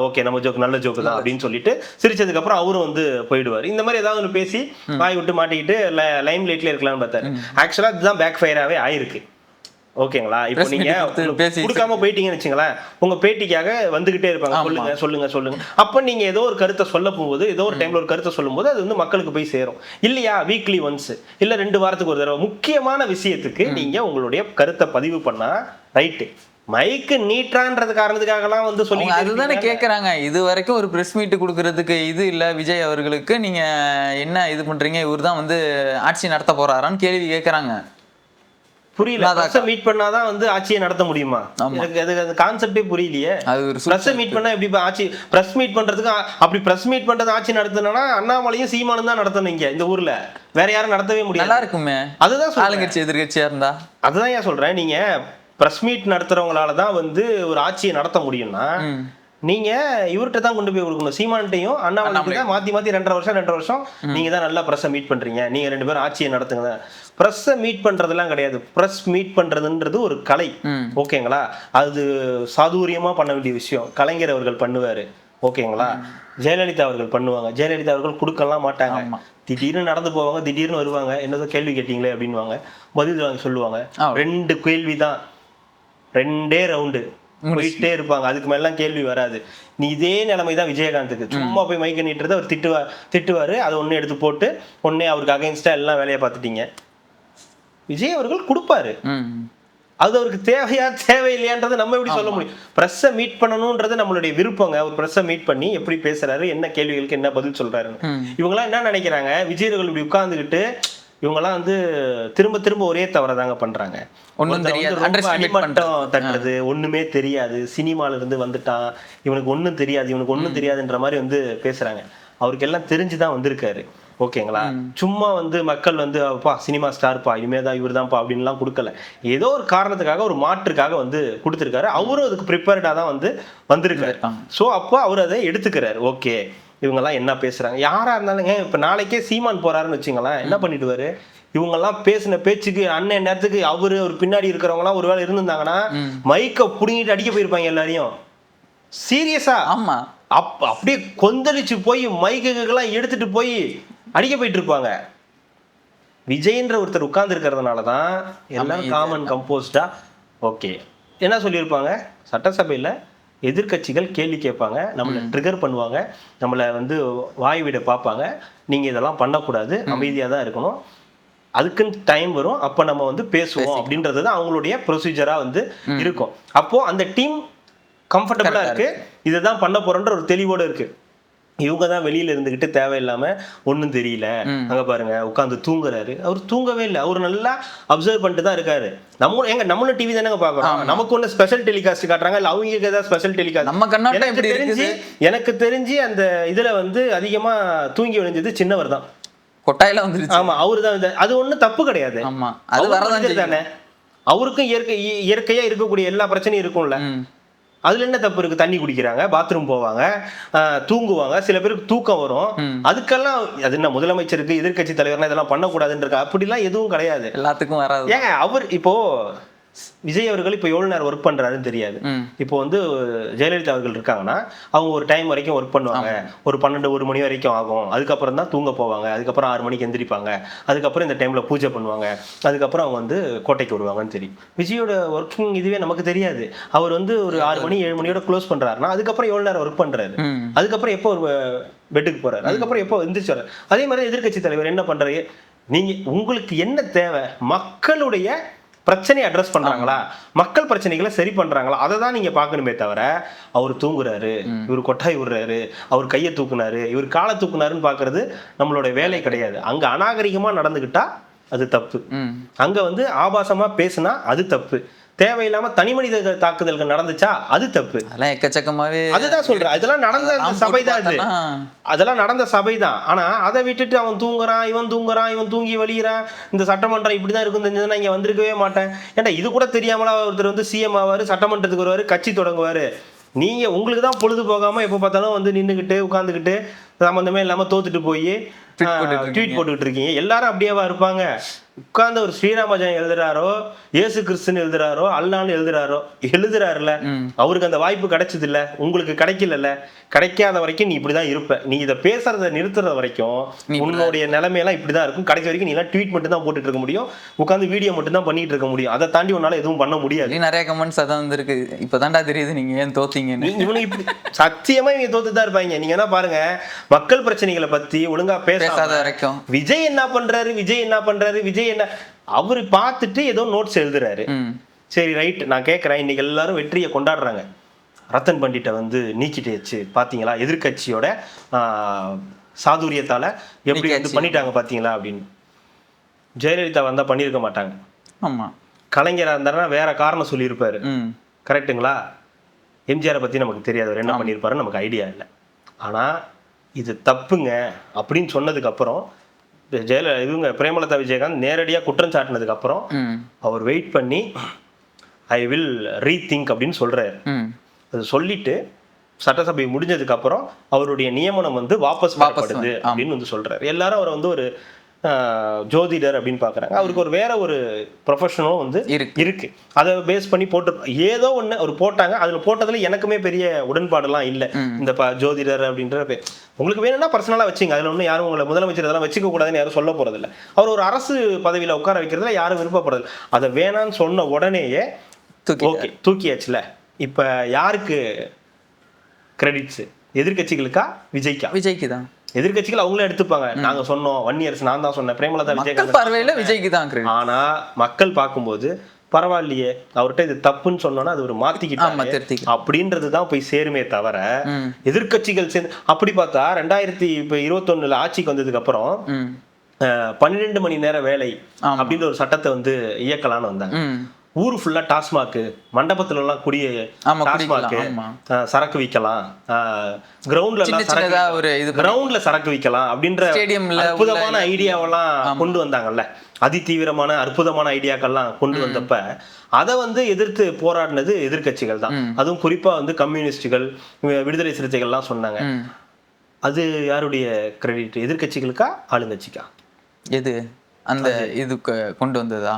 ஓகே நம்ம ஜோக் நல்ல ஜோக்கு தான் அப்படின்னு சொல்லிட்டு சிரிச்சதுக்கு அப்புறம் அவரும் வந்து போயிடுவார். இந்த மாதிரி ஏதாவது ஒன்று பேசி வாய் விட்டு மாட்டிக்கிட்டு லைம் லைட்ல இருக்கலாம்னு பார்த்தாரு. ஆக்சுவலா இதுதான் பேக் ஃபயராகவே ஆயிருக்கு. ஓகேங்களா? இப்போ நீங்க கொடுக்காம போயிட்டீங்கன்னு வச்சுங்களேன், உங்க பேட்டிக்காக வந்துகிட்டே இருப்பாங்க, சொல்லுங்க சொல்லுங்க சொல்லுங்க. அப்ப நீங்க ஏதோ ஒரு கருத்தை சொல்ல போகும்போது, ஏதோ ஒரு டைம்ல ஒரு கருத்தை சொல்லும் போது அது வந்து மக்களுக்கு போய் சேரும் இல்லையா? வீக்லி ஒன்ஸ் இல்ல 2 வாரத்துக்கு ஒரு தடவை முக்கியமான விஷயத்துக்கு நீங்க உங்களுடைய கருத்தை பதிவு பண்ணா ரைட்டு. மைக்கு நீட்டான்றது காரணத்துக்காகலாம் வந்து சொல்லி அதுதானே கேட்கறாங்க. இது வரைக்கும் ஒரு பிரஸ் மீட் கொடுக்கறதுக்கு இது இல்ல விஜய் அவர்களுக்கு, நீங்க என்ன இது பண்றீங்க, இவர் தான் வந்து ஆட்சி நடத்த போறாரான்னு கேள்வி கேட்கறாங்க. புரியல. பிரஸ் மீட் பண்ணாதான் வந்து ஆட்சியை நடத்த முடியுமா? எனக்கு அது கான்செப்டே புரியலையே. பிரஸ் மீட் பண்ணா எப்படி ஆட்சி? பிரஸ் மீட் பண்றதுக்கு அப்படி பிரஸ் மீட் பண்றது ஆட்சி நடத்தணும்னா அண்ணாமலையும் சீமானும் தான் நடத்தணும் இங்க இந்த ஊர்ல. வேற யாரும் நடத்தவே முடியாது. நல்லா இருக்குமே. அதுதான் ஆளுங்கட்சி எதிர்கட்சியா இருந்தா. அதுதான் ஏன் சொல்றேன், நீங்க பிரஸ் மீட் நடத்துறவங்களால தான் வந்து ஒரு ஆட்சியை நடத்த முடியும்னா நீங்க இவர்கிட்ட தான் கொண்டு போய் கொடுக்கணும். சீமான்ட்டையும் அண்ணாமலைக்கு தான் மாத்தி 2.5 வருஷம் நீங்க தான் நல்லா பிரஸ்ஸை மீட் பண்றீங்க, நீங்க 2 பேரும் ஆட்சியை நடத்துங்க. பிரஸ்ஸை மீட் பண்றதெல்லாம் கிடையாது. பிரஸ் மீட் பண்றதுன்றது ஒரு கலை, ஓகேங்களா? அது சாதுரியமா பண்ண வேண்டிய விஷயம். கலைஞர் அவர்கள் பண்ணுவாரு, ஓகேங்களா? ஜெயலலிதா அவர்கள் பண்ணுவாங்க. ஜெயலலிதா அவர்கள் கொடுக்கலாம் மாட்டாங்க. திடீர்னு நடந்து போவாங்க, திடீர்னு வருவாங்க, என்னதோ கேள்வி கேட்டீங்களே அப்படின்வாங்க, பதில் வாங்க சொல்லுவாங்க. 2 கேள்வி தான், 2 ரவுண்டு போயிட்டே இருப்பாங்க. அதுக்கு மேலாம் கேள்வி வராது. நீ இதே நிலைமைதான் விஜயகாந்துக்கு. சும்மா போய் மைக்க நீட்டுறது அவர் திட்டுவாரு, அதை ஒண்ணு எடுத்து போட்டு ஒன்னே அவருக்கு அகைன்ஸ்டா எல்லாம் வேலையை பார்த்துட்டீங்க. விஜய் அவர்கள் கொடுப்பாரு, அது அவருக்கு தேவையா தேவையில்லையான்றது நம்ம எப்படி சொல்ல முடியும்? பிரஸ்ஸை மீட் பண்ணணும்ன்றது நம்மளுடைய விருப்பங்க. ஒரு பிரஸ்ஸை மீட் பண்ணி எப்படி பேசுறாரு, என்ன கேள்விகளுக்கு என்ன பதில் சொல்றாருன்னு. இவங்கெல்லாம் என்ன நினைக்கிறாங்க, விஜய் அவர்கள் இப்படி உட்கார்ந்துக்கிட்டு இவங்கெல்லாம் வந்து திரும்ப திரும்ப ஒரே தவறதாங்க பண்றாங்க. அடிமட்டம் தட்டுறது, ஒண்ணுமே தெரியாது, சினிமால இருந்து வந்துட்டான், இவனுக்கு ஒண்ணும் தெரியாது, இவனுக்கு ஒண்ணும் தெரியாதுன்ற மாதிரி வந்து பேசுறாங்க. அவருக்கு எல்லாம் தெரிஞ்சுதான் வந்திருக்காரு, ஓகேங்களா? சும்மா வந்து மக்கள் வந்து அப்பா சினிமா ஸ்டார்ப்பா இனிமேதான் இவர் தான்ப்பா அப்படின்லாம் கொடுக்கல. ஏதோ ஒரு காரணத்துக்காக ஒரு மாற்றுக்காக வந்து கொடுத்துருக்காரு. அவரும் அதுக்கு ப்ரிப்பேர்டா தான் வந்து வந்திருக்காரு. ஸோ அப்போ அவர் அதை எடுத்துக்கிறாரு. ஓகே, இவங்கெல்லாம் என்ன பேசுறாங்க, யாரா இருந்தாலுங்க. இப்ப நாளைக்கே சீமான் போறாருன்னு வச்சுங்களேன், என்ன பண்ணிடுவாரு? இவங்கெல்லாம் பேசின பேச்சுக்கு அண்ணன் நேரத்துக்கு அவரு ஒரு பின்னாடி இருக்கிறவங்க எல்லாம் ஒருவேளை இருந்திருந்தாங்கன்னா மைக்க புடுங்கிட்டு அடிக்க போயிருப்பாங்க எல்லாரையும். சீரியஸா அப்படியே கொந்தளிச்சு போய் மைக்குலாம் எடுத்துட்டு போய் அடிக்க போயிட்டு இருப்பாங்க. விஜய்ன்ற ஒருத்தர் உட்கார்ந்து இருக்கிறதுனாலதான் எல்லாரும் காமன் கம்போஸ்டா ஓகே என்ன சொல்லியிருப்பாங்க, சட்டசபையில எதிர்கட்சிகள் கேள்வி கேட்பாங்க, நம்மளை ட்ரிகர் பண்ணுவாங்க, நம்மளை வந்து வாய் விட பார்ப்பாங்க, நீங்க இதெல்லாம் பண்ணக்கூடாது, அமைதியா தான் இருக்கணும், அதுக்குன்னு டைம் வரும், அப்ப நம்ம வந்து பேசுவோம் அப்படின்றது தான் அவங்களுடைய ப்ரொசீஜரா வந்து இருக்கும். அப்போ அந்த டீம் கம்ஃபர்டபுளா இருக்கு, இதுதான் பண்ண போறோன்ற ஒரு தெளிவோட இருக்கு. இவங்க தான் வெளியில இருந்துகிட்டு தேவையில்லாம ஒன்னும் தெரியல, அங்க பாருங்க உட்காந்து தூங்குறாரு. அவர் தூங்கவே இல்லை, அவர் நல்லா அப்சர்வ் பண்ணிட்டு தான் இருக்காரு. நம்மளும் டிவி தானே பாக்குறோம், நமக்கு ஒண்ணு ஸ்பெஷல் டெலிகாஸ்ட் காட்டுறாங்க, இல்ல அவங்க ஏதாவது ஸ்பெஷல் டெலிகாஸ்ட். எனக்கு தெரிஞ்சு அந்த இதுல வந்து அதிகமா தூங்கி விழுந்தது சின்னவர் தான், கொட்டாயில வந்துருச்சு. ஆமா, அவரு தான். அது ஒண்ணும் தப்பு கிடையாது, தானே. அவருக்கும் இயற்கையா இருக்கக்கூடிய எல்லா பிரச்சனையும் இருக்கும்ல, அதுல என்ன தப்பு இருக்கு? தண்ணி குடிக்கிறாங்க, பாத்ரூம் போவாங்க, தூங்குவாங்க, சில பேருக்கு தூக்கம் வரும். அதுக்கெல்லாம் அது என்ன முதலமைச்சருக்கு எதிர்கட்சி தலைவர்னா இதெல்லாம் பண்ணக்கூடாதுன்ற அப்படிலாம் எதுவும் கிடையாது, எல்லாத்துக்கும் வராது. ஏங்க அவர் இப்போ விஜய் அவர்கள் இப்போ எவ்வளவு நேரம் ஒர்க் பண்றாருன்னு தெரியாது. இப்போ வந்து ஜெயலலிதா அவர்கள் இருக்காங்கன்னா அவங்க ஒரு டைம் வரைக்கும் ஒர்க் பண்ணுவாங்க, ஒரு 12-1 மணி வரைக்கும் ஆகும், அதுக்கப்புறம் தான் தூங்க போவாங்க, அதுக்கப்புறம் 6 மணிக்கு எந்திரிப்பாங்க, அதுக்கப்புறம் இந்த டைம்ல பூஜை பண்ணுவாங்க, அதுக்கப்புறம் அவங்க வந்து கோட்டைக்கு வருவாங்கன்னு தெரியும். விஜயோட ஒர்க்கிங் இதுவே நமக்கு தெரியாது. அவர் வந்து ஒரு 6 மணி 7 மணியோட க்ளோஸ் பண்றாருன்னா அதுக்கப்புறம் எவ்வளவு நேரம் ஒர்க் பண்றாரு, அதுக்கப்புறம் எப்போ ஒரு பெட்டுக்கு போறாரு, அதுக்கப்புறம் எப்போ எந்திரிச்சு வர்றாரு. அதே மாதிரி எதிர்கட்சி தலைவர் என்ன பண்றாரு, நீங்க உங்களுக்கு என்ன தேவை, மக்களுடைய பிரச்சனையை அட்ரஸ் பண்றாங்களா, மக்கள் பிரச்சனைகளை சரி பண்றாங்களா, அதை தான் நீங்க பார்க்கணுமே தவிர அவர் தூங்குறாரு, இவர் கொட்டாய் விடுறாரு, அவர் கையை தூக்குனாரு, இவர் காலை தூக்குனாருன்னு பாக்குறது நம்மளோட வேலை கிடையாது. அங்க அநாகரிகமா நடந்துகிட்டா அது தப்பு, அங்க வந்து ஆபாசமா பேசினா அது தப்பு, தேவையில்லாம தனி மனித தாக்குதல்கள் நடந்துச்சா அது தப்பு. அதெல்லாம் எக்கச்சக்கமாவே, அதுதான் சொல்றேன், அதெல்லாம் நடந்த சபை தான் அது, அதெல்லாம் நடந்த சபை தான். ஆனா அதை விட்டுட்டு அவன் தூங்குறான், இவன் தூங்குறான், இவன் தூங்கி வலிகிறான், இந்த சட்டமன்றம் இப்படிதான் இருக்கும் தெரிஞ்சதுன்னா இங்க வந்திருக்கவே மாட்டேன். ஏன்டா இது கூட தெரியாமலா ஒருத்தர் வந்து சிஎம் ஆவாரு, சட்டமன்றத்துக்கு வருவாரு, கட்சி தொடங்குவாரு. நீங்க உங்களுக்கு தான் பொழுது போகாம எப்ப பார்த்தாலும் வந்து நின்றுகிட்டு உட்காந்துக்கிட்டு சம்பந்தமே இல்லாம தோத்துட்டு போய் ட்வீட் போட்டுக்கிட்டு இருக்கீங்க. எல்லாரும் அப்படியேவா இருப்பாங்க? உட்கார்ந்து ஒரு ஸ்ரீராமஜெயம் எழுதுறாரோ, இயேசு கிறிஸ்துன்னு எழுதுறாரோ, அல்லான்னு எழுதுறாருல, அவருக்கு அந்த வாய்ப்பு கிடைச்சது இல்ல, உங்களுக்கு கிடைக்கல, கிடைக்காத வரைக்கும் நீ இப்படிதான் இருப்ப. நீ இதை பேசுறத நிறுத்துற வரைக்கும் உன்னுடைய நிலைமையெல்லாம் இப்படிதான் இருக்கும். கடைசி வரைக்கும் நீ எல்லாம் ட்வீட் மட்டும் தான் போட்டுட்டு இருக்க முடியும், உட்காந்து வீடியோ மட்டும் தான் பண்ணிட்டு இருக்க முடியும். அதை தாண்டி உன்னால எதுவும் பண்ண முடியாது. நிறைய கமெண்ட்ஸ் அதான் வந்திருக்கு. இப்பதான்டா தெரியுது நீங்க ஏன் தோத்தீங்கன்னு. இவனுக்கு இப்படி சத்தியமா இவங்க தோத்துதான் இருப்பாங்க. நீங்க என்ன பாருங்க, மக்கள் பிரச்சனைகளை பத்தி ஒழுங்கா பேசாத வரைக்கும் விஜய் என்ன பண்றாரு, விஜய் என்ன அவரு பார்த்துட்டு ஏதோ நோட்ஸ் எழுதுறாரு. சரி ரைட், நான் கேட்கறேன், இன்னைக்கு எல்லாரும் வெற்றியை கொண்டாடுறாங்க. ரத்தன் பண்டிட்டை வந்து நீக்கிட்டேச்சு பாத்தீங்களா, எதிர்கட்சியோட சாதுரியத்தால எப்படி வந்து பண்ணிட்டாங்க பாத்தீங்களா அப்படின்னு. ஜெயலலிதா வந்தா பண்ணியிருக்க மாட்டாங்க. ஆமா, கலைஞரா இருந்தாருன்னா வேற காரணம் சொல்லியிருப்பாரு. கரெக்டுங்களா? எம்ஜிஆரை பத்தி நமக்கு தெரியாது, அவர் என்ன பண்ணியிருப்பாரு நமக்கு ஐடியா இல்லை. ஆனா இது தப்புங்க அப்படின்னு சொன்னதுக்கு அப்புறம் இவங்க பிரேமலதா விஜயகாந்த் நேரடியா குற்றம் சாட்டினதுக்கு அப்புறம் அவர் வெயிட் பண்ணி ஐ வில் ரீதிங்க் அப்படின்னு சொல்றாரு. அது சொல்லிட்டு சட்டசபை முடிஞ்சதுக்கு அப்புறம் அவருடைய நியமனம் வந்து வாபஸ் பெறப்படுது அப்படின்னு வந்து சொல்றாரு. எல்லாரும் அவரை வந்து ஒரு ஜோதிடர் அப்படின்னு பாக்குறாங்க. அவருக்கு ஒரு வேற ஒரு ப்ரொஃபஷனலும் வந்து இருக்கு. அதை பேஸ் பண்ணி போட்டு ஏதோ ஒண்ணு அவர் போட்டாங்க. அதுல போட்டதுல எனக்குமே பெரிய உடன்பாடுலாம் இல்லை. இந்த ஜோதிடர் அப்படின்ற உங்களுக்கு வேணும்னா பர்சனலா வச்சுங்க, அதுல ஒன்றும் யாரும் உங்களை முதலமைச்சர் இதெல்லாம் வச்சுக்க கூடாதுன்னு யாரும் சொல்ல போறது இல்லை. அவர் ஒரு அரசு பதவியில உட்கார வைக்கிறதுல யாரும் விருப்பப்படுறது. அதை வேணான்னு சொன்ன உடனேயே ஓகே தூக்கியாச்சுல. இப்ப யாருக்கு கிரெடிட்ஸ்? எதிர்கட்சிகளுக்கா, விஜய்க்கு தான். எதிர்கட்சிகள் அவங்களே எடுத்துப்பாங்க, நாங்க சொன்னோம், 1 இயர்ஸ் நான் தான் சொன்னேன், பிரேமலதா விஜயகாந்த் விஜய்க்கு தான். ஆனா மக்கள் பார்க்கும்போது பரவாயில்லையே, அவர்கிட்ட இது தப்புன்னு சொன்னோன்னா அது ஒரு மாத்திக்கிட்டாங்க அப்படின்றதுதான் போய் சேருமே தவிர எதிர்கட்சிகள் சேர்ந்து அப்படி பார்த்தா 2021 ஆட்சிக்கு வந்ததுக்கு அப்புறம் 12 மணி நேர வேலை அப்படின்ற ஒரு சட்டத்தை வந்து இயக்கலான்னு வந்தாங்க. ஊரு ஃபுல்லா டாஸ்மாக், மண்டபத்துல எல்லாம் கூடிய டாஸ்மாக், சரக்கு விற்கலாம், கிரவுண்ட்ல சரக்கு விற்கலாம் அப்படின்ற அற்புதமான ஐடியாவெல்லாம் கொண்டு வந்தாங்கல்ல. அதிதீவிரமான அற்புதமான ஐடியாக்கள்லாம் கொண்டு வந்தப்ப அதை வந்து எதிர்த்து போராடினது எதிர்கட்சிகள் தான். அதுவும் குறிப்பா வந்து கம்யூனிஸ்டுகள், விடுதலை சிறுத்தைகள்லாம் சொன்னாங்க. அது யாருடைய கிரெடிட்? எதிர்கட்சிகளுக்கா, ஆளுங்கட்சிக்கா? எது அந்த இதுக்கு கொண்டு வந்ததா?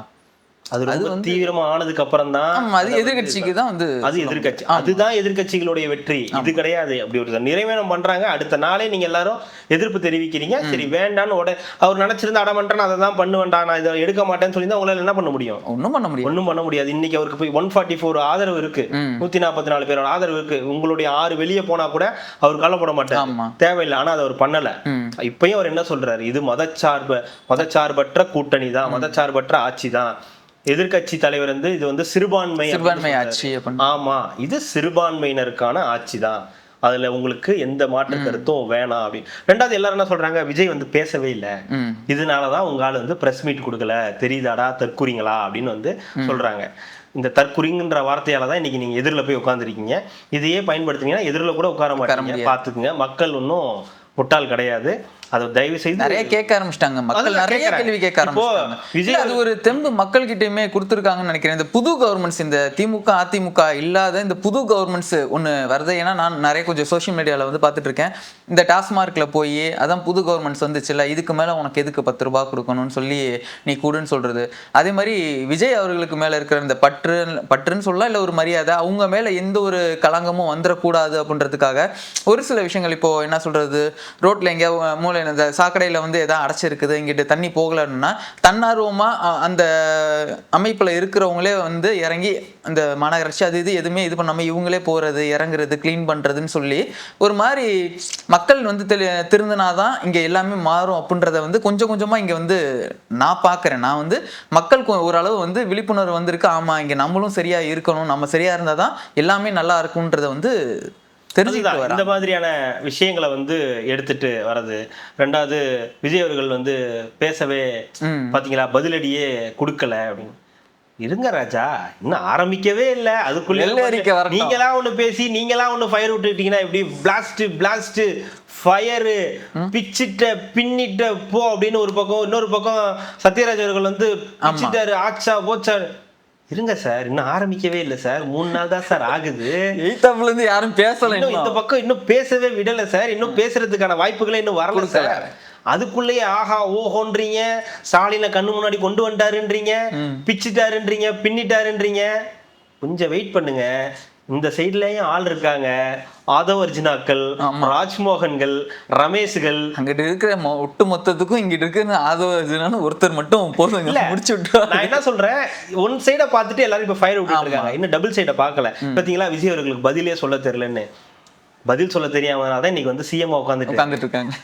அது ரொம்ப தீவிரமா ஆனதுக்கு அப்புறம் தான் அது எதிர்கட்சிக்கு தான் வந்து அது எதிர்கட்சி, அதுதான் எதிர்கட்சிகளுடைய வெற்றி. இது கிடையாது. அப்படி ஒரு நிறைவேனம் பண்றாங்க, அடுத்த நாளே நீங்க எல்லாரும் எதிர்ப்பு தெரிவிக்கிறீங்க. சரி வேண்டான்னு அவர் நினைச்சிருந்தா அடமன்றான் அதை தான் பண்ணுவேன்டா, நான் இதை எடுக்க மாட்டேன்னு சொல்லி உங்களால என்ன பண்ண முடியும்? ஒன்றும் பண்ண முடியாது. இன்னைக்கு அவருக்கு போய் 144 ஆதரவு இருக்கு, 144 பேரோட ஆதரவு இருக்கு. உங்களுடைய 6 வெளியே போனா கூட அவர் கவலைப்பட மாட்டார், தேவையில்லை. ஆனா அதை அவர் பண்ணல. இப்பயும் அவர் என்ன சொல்றாரு, இது மதச்சார்பற்ற கூட்டணி தான், மதச்சார்பற்ற ஆட்சி தான். எதிர்கட்சி தலைவர் வந்து இது வந்து சிறுபான்மை ஆட்சி. ஆமா, இது சிறுபான்மையினருக்கான ஆட்சி தான், அதுல உங்களுக்கு எந்த மாற்று கருத்தும் வேணாம் அப்படின்னு. ரெண்டாவது எல்லாரும் என்ன சொல்றாங்க, விஜய் வந்து பேசவே இல்லை, இதனாலதான் உங்க ஆள் வந்து பிரஸ் மீட் கொடுக்கல, தெரியுதாடா தற்குறிங்களா அப்படின்னு வந்து சொல்றாங்க. இந்த தற்குறிங்கிற வார்த்தையாலதான் இன்னைக்கு நீங்க எதிரில போய் உட்காந்துருக்கீங்க. இதையே பயன்படுத்துனீங்கன்னா எதிரில கூட உட்கார மாட்டீங்க. பாத்துக்குங்க, மக்கள் ஒன்னும் முட்டாள் கிடையாது. அதை தயவு செய்து நிறைய கேட்க ஆரம்பிச்சிட்டாங்க மக்கள், நிறைய கேள்வி கேட்க ஆரம்பிச்சிட்டாங்க. விஜய் அது ஒரு தெம்பு மக்கள் கிட்டயுமே கொடுத்துருக்காங்கன்னு நினைக்கிறேன். இந்த புது கவர்மெண்ட்ஸ், இந்த திமுக அதிமுக இல்லாத இந்த புது கவர்மெண்ட்ஸ் ஒன்று வருது. ஏன்னா நான் நிறைய கொஞ்சம் சோஷியல் மீடியாவில் வந்து பார்த்துட்டு இருக்கேன். இந்த டாஸ்மார்க்ல போய் அதான் புது கவர்மெண்ட்ஸ் வந்துச்சுல்ல, இதுக்கு மேலே உனக்கு எதுக்கு 10 ரூபாய் கொடுக்கணும்னு சொல்லி நீ கூடுன்னு சொல்றது. அதே மாதிரி விஜய் அவர்களுக்கு மேலே இருக்கிற இந்த பற்றுன்னு சொல்லலாம், இல்லை ஒரு மரியாதை, அவங்க மேலே எந்த ஒரு களங்கமும் வந்துடக்கூடாது அப்படின்றதுக்காக ஒரு சில விஷயங்கள். இப்போ என்ன சொல்றது, ரோட்ல எங்கேயா இந்த சாக்கடையில வந்து எதாவது அடைச்சிருக்குது, இங்கிட்டு தண்ணி போகலன்னா தன்னார்வமா அந்த அமைப்புல இருக்கிறவங்களே வந்து இறங்கி அந்த மாநகராட்சி அது இது எதுவுமே இது பண்ணாம இவங்களே போறது, இறங்குறது, கிளீன் பண்றதுன்னு சொல்லி ஒரு மாதிரி மக்கள் வந்து திருந்தினாதான் இங்க எல்லாமே மாறும் அப்படின்றத வந்து கொஞ்சம் கொஞ்சமா இங்க வந்து நான் பாக்குறேன். நான் வந்து மக்களுக்கு ஓரளவு வந்து விழிப்புணர்வு வந்திருக்கு. ஆமா, இங்க நம்மளும் சரியா இருக்கணும், நம்ம சரியா இருந்தாதான் எல்லாமே நல்லா இருக்கும்ன்றத வந்து இந்த மாதிரியான விஷயங்களை வந்து எடுத்துட்டு வர்றது. ரெண்டாவது, விஜய் அவர்கள் வந்து பேசவே பாத்தீங்களா, பதிலடியே கொடுக்கல அப்படின்னு. இருங்க ராஜா, இன்னும் ஆரம்பிக்கவே இல்லை, அதுக்குள்ள நீங்களா ஒண்ணு பேசி நீங்களா ஒண்ணு ஃபயர் விட்டுட்டீங்கன்னா எப்படி? பிளாஸ்ட் ஃபயரு, பிச்சிட்ட பின்னிட்ட போ அப்படின்னு ஒரு பக்கம், இன்னொரு பக்கம் சத்யராஜ் அவர்கள் வந்து பிச்சிட்டாரு, ஆச்சா போச்சா. இருங்க சார், இன்னும் ஆரம்பிக்கவே இல்லை சார், 3 நாள் தான் சார் ஆகுது. இருந்து யாரும் பேசல, இந்த பக்கம் இன்னும் பேசவே விடலை சார், இன்னும் பேசுறதுக்கான வாய்ப்புகளே இன்னும் வரல சார். அதுக்குள்ளேயே ஆஹா ஓஹோன்றீங்க, ஸ்டாலினை கண்ணு முன்னாடி கொண்டு வந்துட்டாருன்றீங்க, பிச்சுட்டாருன்றீங்க, பின்னிட்டாருன்றீங்க. கொஞ்சம் வெயிட் பண்ணுங்க. இந்த சைட்லயும் ஆள் இருக்காங்க, ஆதவ அர்ஜுனாக்கள், ராஜ்மோகன்கள், ரமேஷ்கள். அங்கிட்டு இருக்கிற ஒட்டு மொத்தத்துக்கும் இங்கிட்டு இருக்கிற ஆதவ அர்ஜுனான்னு ஒருத்தர் மட்டும் போதுங்க, முடிச்சு விட்டு. நான் என்ன சொல்றேன், ஒன் சைட பார்த்துட்டு எல்லாரும் இப்ப ஃபயர் விட்டு இருக்காங்க, இன்னும் டபுள் சைட பார்க்கல. பாத்தீங்களா, விஜய் அவர்களுக்கு பதிலே சொல்ல தெரியலன்னு. பதில் சொல்ல தெரியாம தான் இன்னைக்கு வந்து சிஎம் உட்காந்துட்டு இருக்காங்க.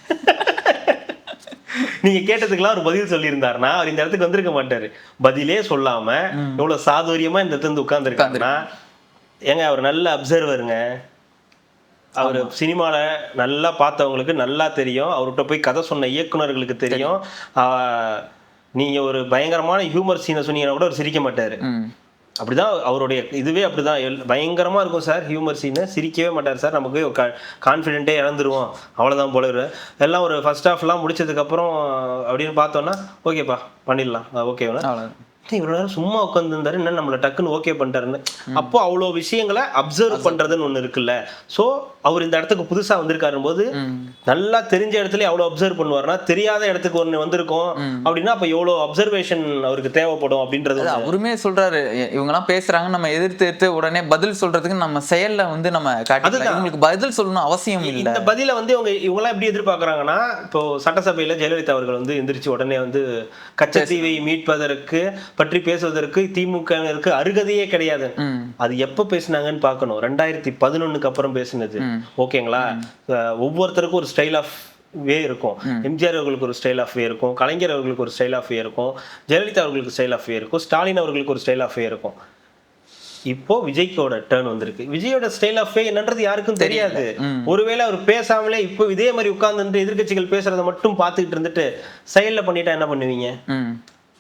நீங்க கேட்டதுக்கெல்லாம் ஒரு பதில் சொல்லியிருந்தாருன்னா அவர் இந்த இடத்துக்கு வந்திருக்க மாட்டாரு. பதிலே சொல்லாம எவ்வளவு சாதுரியமா இந்த இடத்துல வந்து உட்கார்ந்து இருக்காருன்னா, ஏங்க அவர் நல்ல அப்சர்வருங்க. அவர் சினிமால நல்லா பார்த்தவங்களுக்கு நல்லா தெரியும், அவர்கிட்ட போய் கதை சொன்ன இயக்குனர்களுக்கு தெரியும். நீங்க ஒரு பயங்கரமான ஹியூமர் சீனை சொன்னீங்கன்னா கூட அவர் சிரிக்க மாட்டாரு. அப்படிதான் அவருடைய இதுவே அப்படிதான் பயங்கரமா இருக்கும் சார். ஹியூமர் சீனு சிரிக்கவே மாட்டார் சார். நமக்கு கான்ஃபிடென்ட்டே இழந்துருவோம், அவ்வளோதான் போல. எல்லாம் ஒரு ஃபர்ஸ்ட் ஹாஃப்லாம் முடிச்சதுக்கு அப்புறம் அப்படின்னு பார்த்தோன்னா ஓகேப்பா பண்ணிடலாம், ஓகேவா இவ்வளவு நேரம் சும்மா உட்காந்துருந்தாரு, என்ன நம்மள டக்குன்னு ஓகே பண்ணிட்டாருன்னு. அப்போ அவ்வளோ விஷயங்களை அப்சர்வ் பண்றதுன்னு ஒண்ணு இருக்குல்ல. ஸோ அவர் இந்த இடத்துக்கு புதுசா வந்திருக்காரும் போது நல்லா தெரிஞ்ச இடத்துல அவ்வளோ அப்சர்வ் பண்ணுவாருன்னா, தெரியாத இடத்துக்கு ஒன்று வந்திருக்கோம் அப்படின்னா அப்போ எவ்வளோ அப்சர்வேஷன் அவருக்கு தேவைப்படும் அப்படின்றது அவருமே சொல்றாரு. இவங்கெல்லாம் பேசுறாங்க, நம்ம எதிர்த்து உடனே பதில் சொல்றதுக்கு நம்ம செயல்ல வந்து நம்ம காட்டுறது, இவங்களுக்கு பதில் சொல்லணும் அவசியம் இல்லை. இந்த பதில வந்து இவங்கெல்லாம் எப்படி எதிர்பார்க்கறாங்கன்னா, இப்போ சட்டசபையில ஜெயலலிதா அவர்கள் வந்து எந்திரிச்சு உடனே வந்து கச்சத்தீவை மீட்பதற்கு பற்றி பேசுவதற்கு திமுகவினருக்கு அருகதையே கிடையாது. அது எப்ப பேசினாங்கன்னு பார்க்கணும். 2011 அப்புறம் பேசினது. ஓகேங்களா, ஒவ்வொருத்தருக்கும் ஒரு ஸ்டைல் ஆஃப் வே இருக்கும். எம்ஜிஆர் அவர்களுக்கு ஒரு ஸ்டைல் ஆஃப் வே இருக்கும், கலைஞர் அவர்களுக்கு ஒரு ஸ்டைல் ஆஃப் வே இருக்கும், ஜெயலலிதா அவர்களுக்கு ஸ்டைல் ஆஃப் வே இருக்கும், ஸ்டாலின் அவர்களுக்கு ஒரு ஸ்டைல் ஆஃப் வே இருக்கும். இப்போ விஜய்க்கோட டர்ன் வந்திருக்கு. விஜயோட ஸ்டைல் ஆஃப் வே என்னன்றது யாருக்கும் தெரியாது. ஒருவேளை அவர் பேசாமலே இப்போ இதே மாதிரி உட்கார்ந்து எதிர்கட்சிகள் பேசுறதை மட்டும் பார்த்துக்கிட்டு இருந்துட்டு செயல்ல பண்ணிட்டா என்ன பண்ணுவீங்க?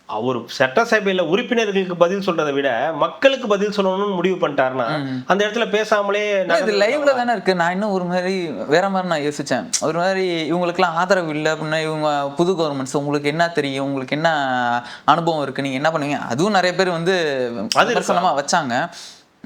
அவர் சட்டசபையில உறுப்பினர்களுக்கு பதில் சொல்றதை விட மக்களுக்கு பதில் சொல்லணும்னு முடிவு பண்ணிட்டாருன்னா அந்த இடத்துல பேசாமலே லைவ்ல தானே இருக்கு. நான் இன்னும் ஒரு மாதிரி வேற மாதிரி நான் யோசிச்சேன். ஒரு மாதிரி இவங்களுக்கு எல்லாம் ஆதரவு இல்லை அப்படின்னா, இவங்க புது கவர்மெண்ட்ஸ், உங்களுக்கு என்ன தெரியும், உங்களுக்கு என்ன அனுபவம் இருக்கு, நீங்க என்ன பண்ணுவீங்க, அதுவும் நிறைய பேர் வந்து விமர்சனமா வச்சாங்க.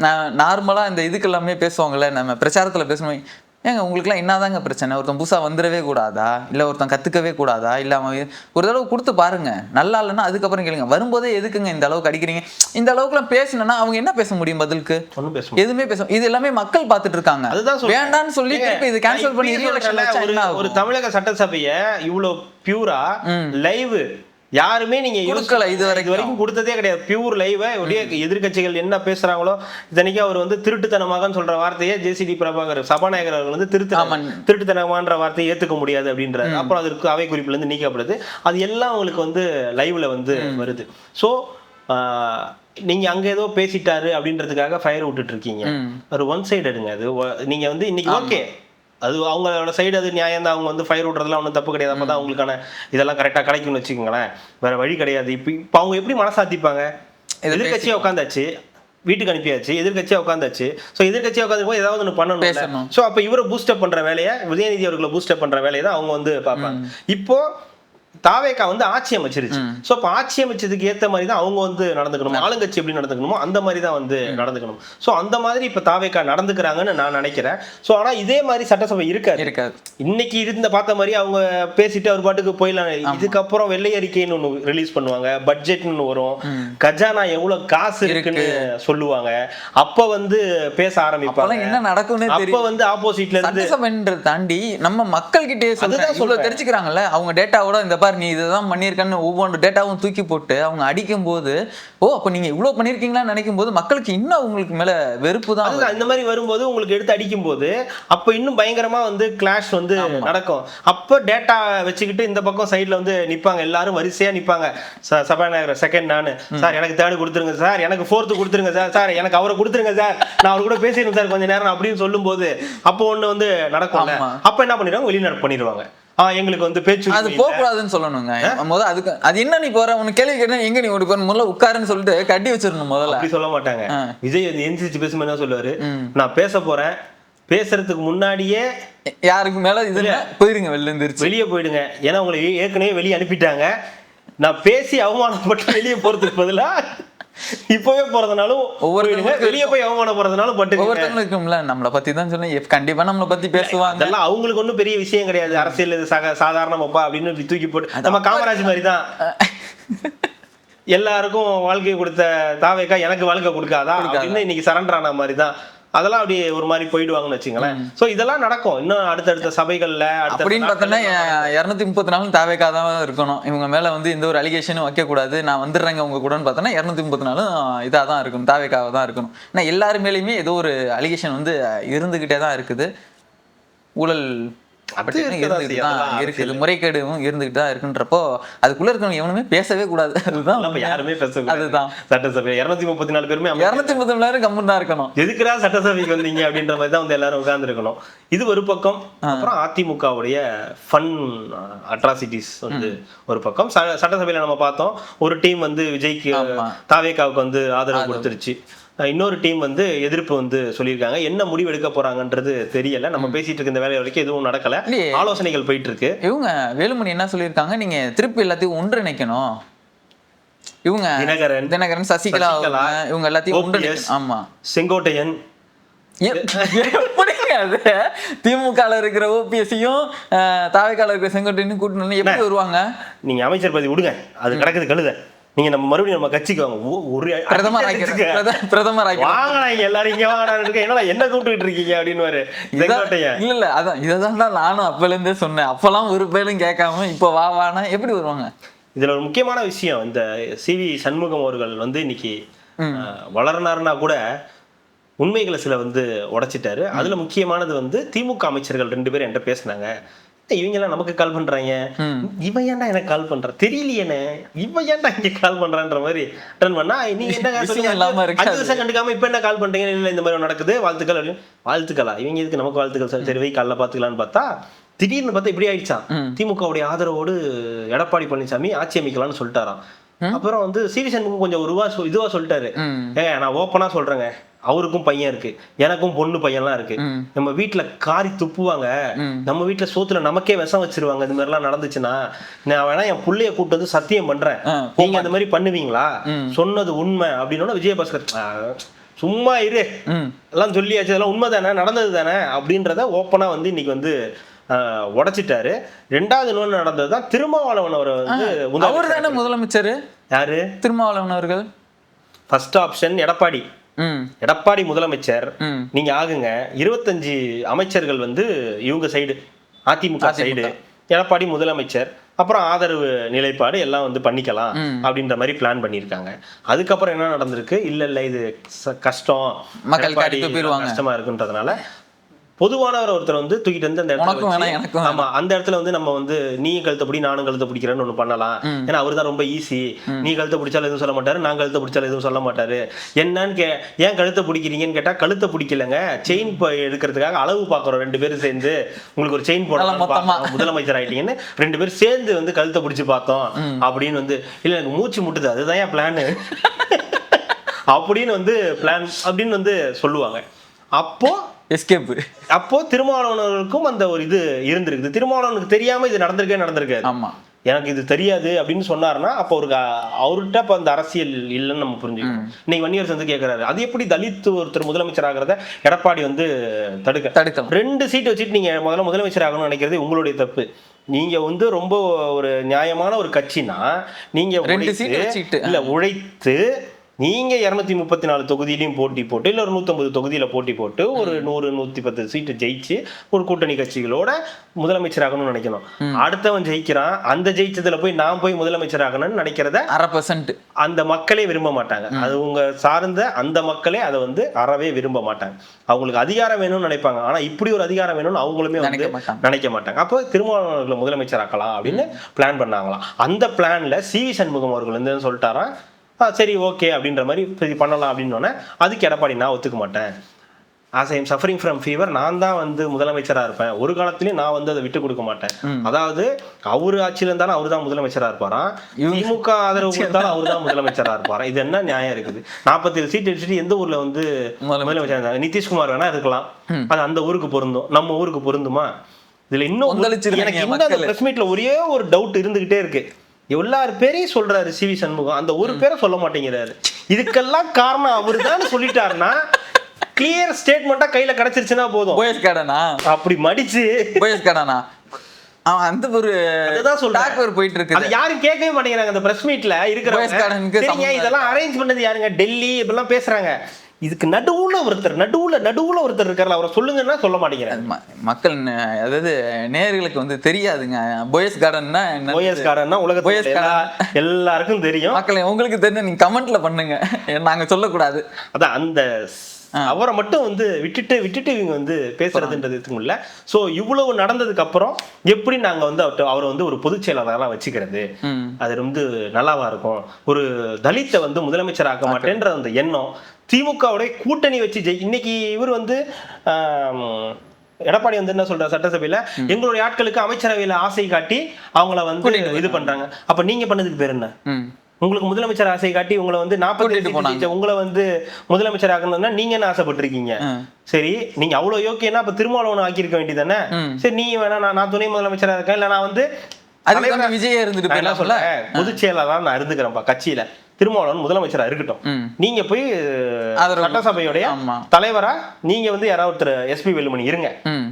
நான் நார்மலா இந்த இதுக்கு எல்லாமே பேசுவாங்கல்ல, நம்ம பிரச்சாரத்துல பேசணும், ஏங்க உங்களுக்குலாம் என்னதாங்க பிரச்சனை, ஒருத்தன் புதுசாக வந்துடவே கூடாதா, இல்லை ஒருத்தன் கற்றுக்கவே கூடாதா, இல்லை அவன் ஒரு தடவை கொடுத்து பாருங்க, நல்லா இல்லைன்னா அதுக்கப்புறம் கேளுங்க, வரும்போதே எதுக்குங்க இந்த அளவுக்கு அடிக்கிறீங்க. இந்த அளவுக்குலாம் பேசணும்னா அவங்க என்ன பேச முடியும், பதிலுக்கு எதுவுமே பேச. இது எல்லாமே மக்கள் பார்த்துட்டு இருக்காங்க, அதுதான் வேண்டான்னு சொல்லி இது கேன்சல் பண்ணி. ஒரு தமிழக சட்டசபையை இவ்வளோ பியூரா லைவ் யாருமே நீங்க இது வரைக்கும் கொடுத்ததே கிடையாது. பியூர் லைவ் எதிர்கட்சிகள் என்ன பேசுறாங்களோ, இத்தனைக்கும் அவர் வந்து திருட்டுத்தனமாக சொல்ற வார்த்தையை ஜேசிடி பிரபாகர் சபாநாயகர் அவர்கள் வந்து திருட்டுத்தனமான்ற வார்த்தையை ஏத்துக்க முடியாது அப்படின்றாரு. அப்புறம் அதற்கு அவை குறிப்புல இருந்து நீக்கப்படுது. அது எல்லாம் உங்களுக்கு வந்து லைவ்ல வந்து வருது. ஸோ நீங்க அங்க ஏதோ பேசிட்டாரு அப்படின்றதுக்காக ஃபயர் விட்டுட்டு இருக்கீங்க. ஒரு ஒன் சைடு எடுங்க. அது நீங்க வந்து இன்னைக்கு ஓகே, அது அவங்களோட சைடு, அது நியாயம் தான். அவங்க வந்து ஃபயர் விடுறதுலாம் ஒன்றும் தப்பு கிடையாது. அப்போ தான் அவங்களுக்கான இதெல்லாம் கரெக்டாக கிடைக்கும்னு வச்சுக்கோங்களேன். வேற வழி கிடையாது. இப்போ அவங்க எப்படி மனசாத்திப்பாங்க? எதிர்கட்சியாக உட்காந்தாச்சு, வீட்டுக்கு அனுப்பியாச்சு, எதிர்கட்சியாக உட்காந்தாச்சு. ஸோ எதிர்கட்சியாக உட்காந்து ஏதாவது ஒன்று பண்ணணும். ஸோ அப்போ இவரை பூஸ்டப் பண்ணுற வேலையை, உதயநிதி அவர்களை பூஸ்டப் பண்ணுற வேலையை தான் அவங்க வந்து பார்ப்பாங்க. இப்போ தாவேகா வந்து ஆட்சி அமைச்சிருச்சு. ஸோ அப்போ ஆட்சி அமைச்சதுக்கு ஏற்ற மாதிரி தான் அவங்க வந்து நடந்துக்கணும். ஆளுங்கட்சி எப்படி நடந்துக்கணுமோ அந்த மாதிரி தான் வந்து நடந்துக்கணும். ஸோ அந்த மாதிரி இப்போ தாவேகா நடந்துக்கிறாங்கன்னு நான் நினைக்கிறேன். ஸோ ஆனால் இதே மாதிரி சட்டசபை இருக்காது. இன்னைக்கு இருந்த பார்த்த மாதிரி அவங்க பேசிட்டு அவர் பாட்டுக்கு போயிடலாம். இதுக்கப்புறம் வெள்ளை அறிக்கைன்னு ஒன்று ரிலீஸ் பண்ணுவாங்க, பட்ஜெட்னு வரும், கஜானா எவ்வளவு காசு இருக்குன்னு சொல்லுவாங்க. அப்ப வந்து பேச ஆரம்பிப்பாங்க. என்ன நடக்கும்னு அப்ப வந்து ஆப்போசிட்ல இருந்து தாண்டி நம்ம மக்கள் கிட்டே தெரிஞ்சுக்கிறாங்கல்ல. அவங்க டேட்டாவோட இந்த நீ இதுதான் பண்ணியிருக்கன்னு ஒவ்வொரு டேட்டாவும் தூக்கி போட்டு அவங்க அடிக்கும் போது, ஓ அப்ப நீங்க இவ்வளவு பண்ணிருக்கீங்களான்னு நினைக்கும் போது மக்களுக்கு இன்னும் உங்களுக்கு மேல வெறுப்பு தான். இந்த மாதிரி வரும்போது உங்களுக்கு எடுத்து அடிக்கும் போது அப்ப இன்னும் பயங்கரமா வந்து கிளாஷ் வந்து நடக்கும். அப்ப டேட்டா வச்சுக்கிட்டு இந்த பக்கம் சைட்ல வந்து நிப்பாங்க, எல்லாரும் வரிசையா நிப்பாங்க. சபாநாயகர் செகண்ட் நானு, சார் எனக்கு தேர்டு கொடுத்துருங்க சார், எனக்கு ஃபோர்த்து கொடுத்துருங்க சார், சார் எனக்கு அவரை கொடுத்துருங்க சார், நான் அவர் கூட பேசிடுறேன் சார் கொஞ்ச நேரம் அப்படின்னு சொல்லும் போது அப்போ ஒண்ணு வந்து நடக்கும். அப்ப என்ன பண்ணிடுவாங்க, வெளிநடப்பு பண்ணிடுவாங்க. எங்களுக்கு வந்து பேச்சு அது போக கூடாதுன்னு சொல்லணுங்க. முதல்ல அதுக்கு அது என்ன நீ போற உனக்கு கேள்வி கேட்டா எங்க நீ ஓடி போற, முதல்ல உட்காருன்னு சொல்லிட்டு கட்டி வச்சிடணும். முதல்ல அப்படி சொல்ல மாட்டாங்க. விஜய் எந்திரிச்சு பேசும்போது என்ன சொல்லுவாரு, நான் பேச போறேன், பேசுறதுக்கு முன்னாடியே யாருக்கு மேல இதுல போயிருங்க, வெளியே போயிடுங்க, ஏன்னா உங்களை ஏற்கனவே வெளியே அனுப்பிட்டாங்க, நான் பேசி அவமானப்பட்டு வெளியே போறதுக்கு பதிலா இப்பவே போறதுனாலும் வெளியே போய் அவமானம் போறதுனாலும் பட்டு ஒவ்வொருத்தவங்களுக்கும்ல நம்மளை பத்தி தான் சொன்னேன், கண்டிப்பா நம்மளை பத்தி பேசுவாங்க. அதெல்லாம் அவங்களுக்கு ஒன்றும் பெரிய விஷயம் கிடையாது. அரசியல் இது சாதாரணமாப்பா அப்படின்னு தூக்கி போட்டு நம்ம காமராஜ் மாதிரி தான் எல்லாருக்கும் வாழ்க்கையை கொடுத்த தாவேக்கா எனக்கு வாழ்க்கை கொடுக்காதா அப்படின்னு இன்னைக்கு சரண்டர் ஆன மாதிரி தான். அதெல்லாம் அப்படியே ஒரு மாதிரி போயிடுவாங்கன்னு வச்சுங்களேன். சோ இதெல்லாம் நடக்கும் இன்னும் அடுத்தடுத்த சபைகள்ல. அப்படின்னு பார்த்தோன்னா 234 தாவேக்கா தான் இருக்கணும். இவங்க மேல வந்து எந்த ஒரு அலிகேஷனும் வைக்க கூடாது, நான் வந்துடுறேங்க உங்க கூடன்னு பார்த்தோன்னா 234 இதாக தான் இருக்கணும், தாவேக்காவை தான் இருக்கணும். ஏன்னா எல்லாரு மேலேயுமே ஏதோ ஒரு அலிகேஷன் வந்து இருந்துகிட்டே தான் இருக்குது. ஊழல் இருக்குது, முறைகேடும் இருந்துகிட்டு தான் இருக்குன்றப்போ அதுக்குள்ள இருக்கவங்க எவனுமே பேசவே கூடாது. அதுதான் யாருமே பேசக்கூடாது. அதுதான் சட்டசபை 234 பேருமே 234 கம்முன்னு தான் இருக்கணும். எதுக்குடா சட்டசபைக்கு வந்தீங்க அப்படின்ற மாதிரி தான் வந்து எல்லாரும் உட்கார்ந்து இருக்கணும். இது ஒரு பக்கம். அப்புறம் அதிமுகவுடைய ஃபன் அட்ராசிட்டிஸ் வந்து ஒரு பக்கம். சட்டசபையில நம்ம பார்த்தோம், ஒரு டீம் வந்து விஜய்க்கு தாவேக்காவுக்கு வந்து ஆதரவு கொடுத்துருச்சு, இன்னொரு டீம் வந்து எதிர்ப்பு வந்து சொல்லியிருக்காங்க. என்ன முடிவு எடுக்க போறாங்கன்றது தெரியல. நம்ம பேசிட்டு இருக்க இந்த வேலை வரைக்கும் எதுவும் நடக்கல, ஆலோசனைகள் போயிட்டு இருக்கு. இவங்க வேலுமணி என்ன சொல்லியிருக்காங்க, நீங்க திருப்பி எல்லாத்தையும் ஒன்றிணைக்கணும். இவங்க தினகரன் சசிகலா இவங்க எல்லாத்தையும் ஒன்றிணைக்கணும். ஆமா, செங்கோட்டையன் எப்படிங்க அது திமுக இருக்கிற ஓபிஎஸ்ஸையும் தாவேக்கால இருக்கிற செங்கோட்டையனும் கூட்டணும் எப்படி வருவாங்க? நீங்க அமைச்சர் பதவி விடுங்க, அது கிடக்குது கழுத. நீங்க நம்ம மறுபடியும் நம்ம கட்சிக்கு வாங்க, ஒரு பிரதமர் வாங்கினாங்க எல்லாரும் இங்க வாங்கினாங்க, என்னடா என்ன கூப்பிட்டு இருக்கீங்க அப்படின்னு. இல்ல அதான் இதான் நானும் அப்பல இருந்தே சொன்னேன். அப்பெல்லாம் ஒரு பேரும் கேட்காம இப்ப வானா எப்படி வருவாங்க? இதுல ஒரு முக்கியமான விஷயம், இந்த சிவி சண்முகம் அவர்கள் வந்து இன்னைக்கு வளர்னாருன்னா கூட உண்மைகளை சில வந்து உடைச்சிட்டாரு. அதுல முக்கியமானது வந்து திமுக அமைச்சர்கள் 2 பேரும் என்கிட்ட பேசினாங்க. இவங்க எல்லாம் நமக்கு கால் பண்றாங்க, இவன் ஏன்டா எனக்கு கால் பண்ற தெரியலையே, இவன் ஏன்டா இங்க கால் பண்றான்ற மாதிரி அட்டன் பண்ணா, நீங்க என்ன 5 வருஷம் கண்டுக்காம இப்ப என்ன கால் பண்றீங்க, இல்ல இந்த மாதிரி நடக்குது வாழ்த்துக்கள் அப்படின்னு. வாழ்த்துக்களா? இவங்க இதுக்கு நமக்கு வாழ்த்துக்கள் சார், சரி வை காலைல பாத்துக்கலான்னு பார்த்தா திடீர்னு பார்த்தா இப்படி ஆயிடுச்சான். திமுகவுடைய ஆதரவோடு எடப்பாடி பழனிசாமி ஆட்சி அமைக்கலாம்னு சொல்லிட்டாராம். அப்புறம் வந்து சிவி சண்முகம் கொஞ்சம் ஒரு இதுவா சொல்லிட்டாரு, நான் ஓப்பனா சொல்றேங்க, அவருக்கும் பையன் இருக்கு, எனக்கும் பொண்ணு பையன்லாம் இருக்கு, நம்ம வீட்டுல காரி துப்புவாங்க, நம்ம வீட்டுல சோத்துல நமக்கே விஷம் வச்சிருவாங்க, இந்த மாதிரி எல்லாம் நடந்துச்சுன்னா நான் வேணா என் புள்ளைய கூட்டு வந்து சத்தியம் பண்றேன், நீங்க அந்த மாதிரி பண்ணுவீங்களா, சொன்னது உண்மை அப்படின்னு. விஜயபாஸ்கர் சும்மா இரு எல்லாம் சொல்லியாச்சு, அதெல்லாம் உண்மை தானே, நடந்தது தானே அப்படின்றத ஓப்பனா வந்து இன்னைக்கு வந்து உடைச்சிட்டாரு. 2வது இன்னொன்று நடந்ததுதான் திருமாவளவன் அவர் வந்து அவர் தானே முதலமைச்சர். யாரு? திருமாவளவன் அவர்கள். First option Edappadi. எடப்பாடி முதலமைச்சர் நீங்க ஆகுங்க. 25 அமைச்சர்கள் வந்து இவங்க சைடு, அதிமுக சைடு, எடப்பாடி முதலமைச்சர், அப்புறம் ஆதரவு நிலைப்பாடு எல்லாம் வந்து பண்ணிக்கலாம் அப்படின்ற மாதிரி பிளான் பண்ணியிருக்காங்க. அதுக்கப்புறம் என்ன நடந்திருக்கு, இல்ல இது கஷ்டம், மக்கள் கஷ்டமா இருக்குன்றதுனால பொதுவானவர் ஒருத்தர் வந்து தூக்கிட்டு வந்து அந்த இடத்துல, ஆமா அந்த இடத்துல வந்து நம்ம வந்து நீ கழுத்தை பிடி நானும் கழுத்தை பிடிக்கிறேன்னு ஒண்ணு பண்ணலாம். ஏன்னா அவரு தான் ரொம்ப ஈஸி, நீ கழுத்தை பிடிச்சாலும் எதுவும் சொல்ல மாட்டாரு, நான் கழுத்தை பிடிச்சாலும் எதுவும் சொல்ல மாட்டாரு. என்னன்னு ஏன் கழுத்தை பிடிக்கிறீங்கன்னு கேட்டா, கழுத்தை பிடிக்கலங்க, செயின் எடுக்கிறதுக்காக அளவு பாக்குறோம் 2 பேரும் சேர்ந்து, உங்களுக்கு ஒரு செயின் போடலாம், முதலமைச்சர் ஆயிட்டீங்கன்னு 2 பேரும் சேர்ந்து வந்து கழுத்தை பிடிச்சு பார்த்தோம் அப்படின்னு வந்து, இல்ல எனக்கு மூச்சு முட்டுது அதுதான் என் பிளான் அப்படின்னு வந்து பிளான் அப்படின்னு வந்து சொல்லுவாங்க. அப்போ திருமாவளவனுக்கும் அந்த ஒரு இது இருந்திருக்குது. திருமாவளவனுக்கு தெரியாம இது நடந்திருக்காது. ஆமா, எனக்கு இது தெரியாது அப்படின்னு சொன்னாருன்னா அப்போ அவர்கிட்ட அப்ப அந்த அரசியல் இல்லைன்னு நம்ம புரிஞ்சுக்கணும். இன்னைக்கு வன்னியரசு வந்து கேட்கிறாரு, அது எப்படி தலித் ஒருத்தர் முதலமைச்சர் ஆகிறத எடப்பாடி வந்து தடுக்கலாம்? 2 சீட் வச்சுட்டு நீங்க முதலமைச்சர் ஆகணும்னு நினைக்கிறது உங்களுடைய தப்பு. நீங்க வந்து ரொம்ப ஒரு நியாயமான ஒரு கட்சினா நீங்க உழைத்து நீங்க 234 தொகுதியிலையும் போட்டி போட்டு, இல்ல ஒரு 150 தொகுதியில போட்டி போட்டு ஒரு 100-110 சீட்டு ஜெயிச்சு ஒரு கூட்டணி கட்சிகளோட முதலமைச்சர் ஆகணும்னு நினைக்கணும். அடுத்தவன் ஜெயிக்கிறான், அந்த ஜெயிச்சதுல போய் நான் போய் முதலமைச்சர் ஆகணும்னு நினைக்கிறத 1/2% அந்த மக்களே விரும்ப மாட்டாங்க. அது உங்க சார்ந்த அந்த மக்களே அதை வந்து அறவே விரும்ப மாட்டாங்க. அவங்களுக்கு அதிகாரம் வேணும்னு நினைப்பாங்க, ஆனா இப்படி ஒரு அதிகாரம் வேணும்னு அவங்களுமே வந்து நினைக்க மாட்டாங்க. அப்போ திருமாவளவர்களை முதலமைச்சர் ஆக்கலாம் அப்படின்னு பிளான் பண்ணாங்களாம். அந்த பிளான்ல சிவி சண்முகம் அவர்கள் வந்து சொல்லிட்டாராம், சரி ஓகே அப்படின்ற மாதிரி பண்ணலாம் அப்படின்னு. அதுக்கு எடப்பாடி நான் ஒத்துக்க மாட்டேன், as I am suffering from fever, நான் தான் வந்து முதலமைச்சரா இருப்பேன், ஒரு காலத்திலயும் நான் வந்து அதை விட்டு கொடுக்க மாட்டேன். அதாவது அவரு ஆட்சியில இருந்தாலும் அவரு தான் முதலமைச்சரா இருப்பாராம், திமுக ஆதரவு கொடுத்தாலும் அவரு தான் முதலமைச்சரா இருப்பாராம். இது என்ன நியாயம் இருக்குது? 47 சீட் அடிச்சுட்டு எந்த ஊர்ல வந்து முதலமைச்சர் இருந்தாங்க? நிதிஷ்குமார் வேணா இருக்கலாம், அது அந்த ஊருக்கு பொருந்தும், நம்ம ஊருக்கு பொருந்துமா? இதுல இன்னும் எனக்கு இன்னும் பிரஸ் மீட்ல ஒரே ஒரு டவுட் இருந்துகிட்டே இருக்கு. எல்லாரும் பேரையும் சொல்றாரு சிவி சண்முகம், அந்த ஒரு பேரை சொல்ல மாட்டேங்கிறாரு. இதுக்கெல்லாம் காரணம் அவருதான் சொல்லிட்டாருன்னா கிளியர் ஸ்டேட்மெண்டா கையில கிடைச்சிருச்சுன்னா போதும். போயஸ் கார்டனா அப்படி மடிச்சு போயஸ் கார்டனா அவன் அந்த ஒரு அதுதான் சொல்றேன் போயிட்டு இருக்கு. அது யாரும் கேட்கவே மாட்டேங்கிறாங்க அந்த பிரஸ் மீட்ல இருக்கிறவங்க. இதெல்லாம் அரேஞ்ச் பண்ணது யாருங்க? டெல்லி இப்பெல்லாம் பேசுறாங்க. இதுக்கு நடுவுல ஒருத்தர் இருக்காரு, அவரை சொல்லுங்கன்னா சொல்ல மாட்டேங்கிறாங்க மக்கள். அதாவது நேயர்களுக்கு வந்து தெரியாதுங்க போயஸ் கார்டன்னா என்ன. போயஸ் கார்டன்னா உலகத்துல எல்லாருக்கும் தெரியும். மக்களை உங்களுக்கு தெரிஞ்ச நீங்க கமெண்ட்ல பண்ணுங்க, நாங்க சொல்லக்கூடாது. அதான் அந்த அவரை மட்டும் வந்து விட்டுட்டு இவங்க வந்து பேசுறதுன்றது இல்ல. ஸோ இவ்வளவு நடந்ததுக்கு அப்புறம் எப்படி நாங்க வந்து அவரை வந்து ஒரு பொதுச் செயலாளராக வச்சுக்கிறது, அது வந்து நல்லாவா இருக்கும். ஒரு தலித்தை வந்து முதலமைச்சர் ஆக்க மாட்டேன்ற அந்த எண்ணம் திமுகவுடைய கூட்டணி வச்சு இன்னைக்கு இவர் வந்து எடப்பாடி வந்து என்ன சொல்ற சட்டசபையில எங்களுடைய ஆட்களுக்கு அமைச்சரவையில ஆசை காட்டி அவங்கள வந்து இது பண்றாங்க. அப்ப நீங்க பண்ணதுக்கு பேர் என்ன? உங்களுக்கு முதலமைச்சர் ஆசை காட்டி உங்களை வந்து 40 உங்களை வந்து முதலமைச்சர் ஆகணும்னா நீங்க என்ன ஆசைப்பட்டிருக்கீங்க? சரி, நீங்க அவ்வளவு யோக்கியன்னா அப்ப திருமாவளவன் ஆக்கியிருக்க வேண்டியதானே. சரி, நீ வேணா நான் துணை முதலமைச்சரா இருக்கேன், இல்ல நான் வந்து விஜய் இருந்துட்டு என்ன சொல்ல பொதுச் செயலாளர் நான் இருந்துக்கிறேன்ப்பா கட்சியில, திருமாவளவன் முதலமைச்சரா இருக்கட்டும், நீங்க போய் சட்டசபையுடைய தலைவரா நீங்க வந்து யாராவது ஒருத்தர் எஸ்பி வேலுமணி இருங்க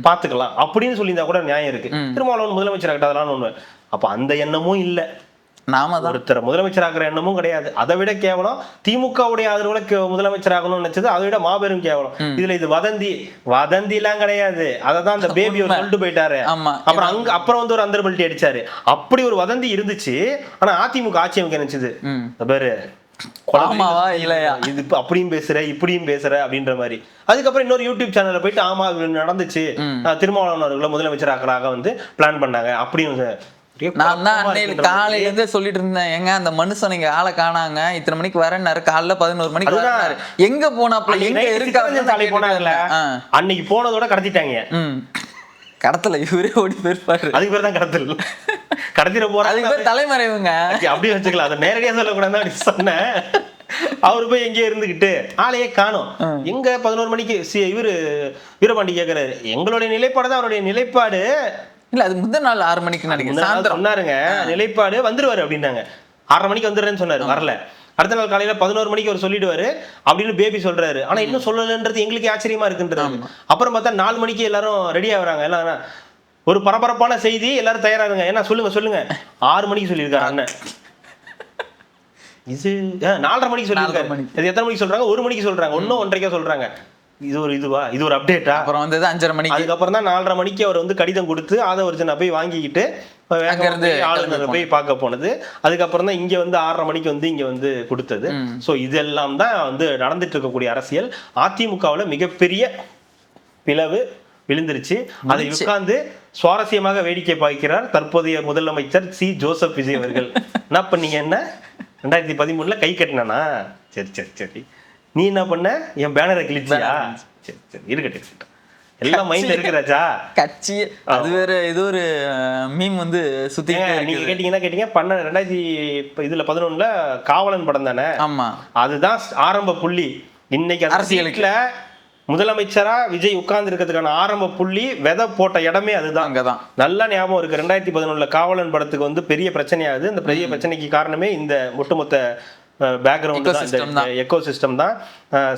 பாத்துக்கலாம் அப்படின்னு சொல்லியிருந்தா கூட நியாயம் இருக்கு. திருமாவளவன் முதலமைச்சர் ஆகிட்டதெல்லாம் ஒண்ணு. அப்ப அந்த எண்ணமும் இல்ல, ஒருத்தர் முதலமைச்சராகிற எண்ணமும் கிடையாது. அதை விட கேவலம் திமுகவுடைய ஆதரவுல முதலமைச்சர் ஆகணும்னு நினைச்சது அதை விட மாபெரும் கேவலம். இதுல இது வதந்தி எல்லாம் கிடையாது. அததான் அந்த பேபி சொல்லிட்டு போயிட்டாரு. அப்புறம் வந்து ஒரு அந்தர்பல்ட்டி அடிச்சாரு. அப்படி ஒரு வதந்தி இருந்துச்சு. ஆனா அதிமுக ஆட்சி அமைக்க நினைச்சது பேரு இது அப்படியும் பேசுற இப்படியும் பேசுற அப்படின்ற மாதிரி. அதுக்கப்புறம் இன்னொரு யூடியூப் சேனல்ல போயிட்டு ஆமா நடந்துச்சு, திருமாவளவன் அவர்களை முதலமைச்சர் ஆக்கறாக வந்து பிளான் பண்ணாங்க அப்படின்னு. நான் தான் அன்னையில காலையில இருந்தே சொல்லிட்டு இருந்தேன், எங்க அந்த மனுஷன் நீங்க ஆளை காணாங்க, இத்தனை மணிக்கு வரேன்னாரு, காலைல 11 மணிக்கு வராரு, எங்க போனாப்ல எங்க இருக்காரு போனாங்கல்ல, அன்னைக்கு போனதோட கடத்திட்டாங்க. கடத்தல, இவரே ஓடி போயிருப்பாரு. அதுக்கு பேர் தான் கடத்தல். கடத்திட போற அதுக்கு பேர் தலைமறைவுங்க. அப்படியே வச்சுக்கலாம், அதை நேரடியா சொல்லக்கூடாது அப்படி சொன்னேன். அவரு போய் எங்கேயே இருந்துகிட்டு ஆளையே காணும். எங்க 11 மணிக்கு இவரு வீரபாண்டி கேக்குறாரு, எங்களுடைய நிலைப்பாடு தான் அவருடைய நிலைப்பாடு இல்ல, அது முதல் நாள் 6 மணிக்கு நினைக்கிறேன் சொன்னாருங்க. நிலைப்பாடு வந்துருவாரு அப்படின்னாங்க. 6:30 மணிக்கு வந்துடுறேன்னு சொன்னாரு, வரல. அடுத்த நாள் காலையில 11 மணிக்கு அவர் சொல்லிடுவாரு அப்படின்னு பேபி சொல்றாரு. ஆனா இன்னும் சொல்லலன்றது எங்களுக்கு ஆச்சரியமா இருக்குன்றது. அப்புறம் பார்த்தா 4 மணிக்கு எல்லாரும் ரெடி ஆகுறாங்க. எல்லாம் ஒரு பரபரப்பான செய்தி, எல்லாரும் தயாராகுங்க. ஏன்னா சொல்லுங்க 6 மணிக்கு சொல்லியிருக்காரு அண்ணன். இது 4:30 மணிக்கு சொல்லியிருக்காரு. இது எத்தனை மணிக்கு சொல்றாங்க? 1 மணிக்கு சொல்றாங்க, 1 1:30 சொல்றாங்க. இது ஒரு அப்டேட்டா? அப்புறம் வந்து 5:30 மணிக்கு, அதுக்கப்புறம் தான் 4:30 மணிக்கு அவர் வந்து கடிதம் கொடுத்து ஆதவர்ஜனை போய் வாங்கிக்கிட்டு ஆளுநரை போய் பார்க்க போனது. அதுக்கப்புறம் தான் இங்க வந்து 6:30 மணிக்கு வந்து இங்க வந்து கொடுத்தது. சோ இதெல்லாம் தான் வந்து நடந்துட்டு இருக்கக்கூடிய அரசியல். அதிமுகவுல மிகப்பெரிய பிளவு விழுந்துருச்சு. அதை உட்கார்ந்து சுவாரஸ்யமாக வேடிக்கை பார்க்கிறார் தற்போதைய முதலமைச்சர் சி ஜோசப் விஜய் அவர்கள். என்ன பண்ணீங்க? என்ன 2013 கை கட்டினானா? சரி நீ என்ன பண்ண? என் பேனரை கிழிச்சியா? சரி இருக்கட்டும், எல்லாம் மைண்ட்ல இருக்கிறாச்சா கட்சி. அது வேற ஏதோ ஒரு மீம் வந்து சுத்தி நீங்க கேட்டீங்க 2011 காவலன் படம் தானே? ஆமா, அதுதான் ஆரம்ப புள்ளி. இன்னைக்கு அரசியலுக்குல முதலமைச்சரா விஜய் உட்கார்ந்து இருக்கிறதுக்கான ஆரம்ப புள்ளி விதை போட்ட இடமே அதுதான். அங்கதான் நல்லா ஞாபகம் இருக்கு. 2011 காவலன் படத்துக்கு வந்து பெரிய பிரச்சனையாகுது. இந்த பெரிய பிரச்சனைக்கு காரணமே இந்த ஒட்டுமொத்த பேக்ரவுண்ட் தான், எக்கோ சிஸ்டம் தான்.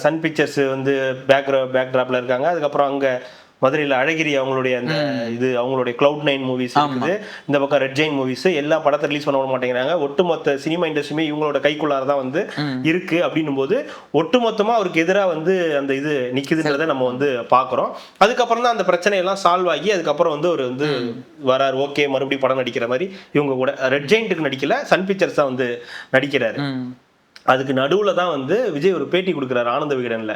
சன் பிக்சர்ஸ் வந்து பேக்ராப்ல இருக்காங்க. அதுக்கப்புறம் அங்க மதுரையில் அழகிரி அவங்களுடைய அந்த இது அவங்களுடைய Cloud9 மூவிஸ் இருக்குது. இந்த பக்கம் ரெட் ஜெயின் மூவிஸ் எல்லா படத்தை ரிலீஸ் பண்ண விட மாட்டேங்கிறாங்க. ஒட்டுமொத்த சினிமா இண்டஸ்ட்ரியுமே இவங்களோட கைக்குள்ளார தான் வந்து இருக்கு. அப்படின்னும் போது ஒட்டுமொத்தமா அவருக்கு எதிராக வந்து அந்த இது நிக்குதுன்றதை நம்ம வந்து பாக்குறோம். அதுக்கப்புறம் தான் அந்த பிரச்சனை எல்லாம் சால்வ் ஆகி அதுக்கப்புறம் வந்து ஒரு வந்து வராரு. ஓகே, மறுபடியும் படம் நடிக்கிற மாதிரி இவங்க கூட ரெட் ஜெயின்ட்டுக்கு நடிக்கல, சன் பிக்சர்ஸ் தான் வந்து நடிக்கிறாரு. அதுக்கு நடுவுல தான் வந்து விஜய் ஒரு பேட்டி கொடுக்குறாரு ஆனந்த விகடன்ல.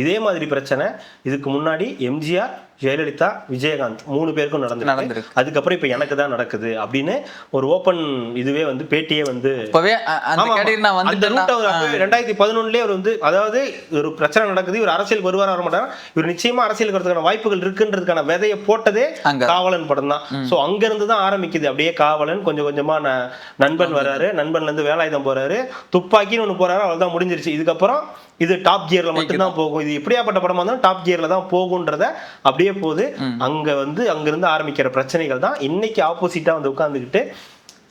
இதே மாதிரி பிரச்சனை இதுக்கு முன்னாடி எம்ஜிஆர், ஜெயலலிதா, விஜயகாந்த் 3 பேருக்கும் நடந்திருக்கு. அதுக்கப்புறம் இப்ப எனக்கு தான் நடக்குது அப்படின்னு ஒரு ஓப்பன் இதுவே வந்து பேட்டியே வந்து 2011 அவர் வந்து, அதாவது ஒரு பிரச்சனை நடக்குது, இவர் அரசியல் வருவார் வர மாட்டார், இவர் நிச்சயமா அரசியல் வரதுக்கான வாய்ப்புகள் இருக்குன்றதுக்கான விதையை போட்டதே காவலன் படம் தான். சோ அங்க இருந்து தான் ஆரம்பிக்குது. அப்படியே காவலன் கொஞ்சம் கொஞ்சமா நண்பன் வராரு, நண்பன்ல இருந்து வேலாயுதம் போறாரு, துப்பாக்கின்னு ஒண்ணு போறாரு, அவ்வளவுதான் முடிஞ்சிருச்சு. இதுக்கப்புறம் இது டாப் கியர்ல மட்டும்தான் போகும். இது எப்படியாப்பட்ட படமா இருந்தாலும் டாப் கியர்ல தான் போகுன்றத அப்படியே போகுது. அங்க இருந்து ஆரம்பிக்கிற பிரச்சனைகள் தான் இன்னைக்கு ஆப்போசிட்டா வந்து உட்கார்ந்துக்கிட்டு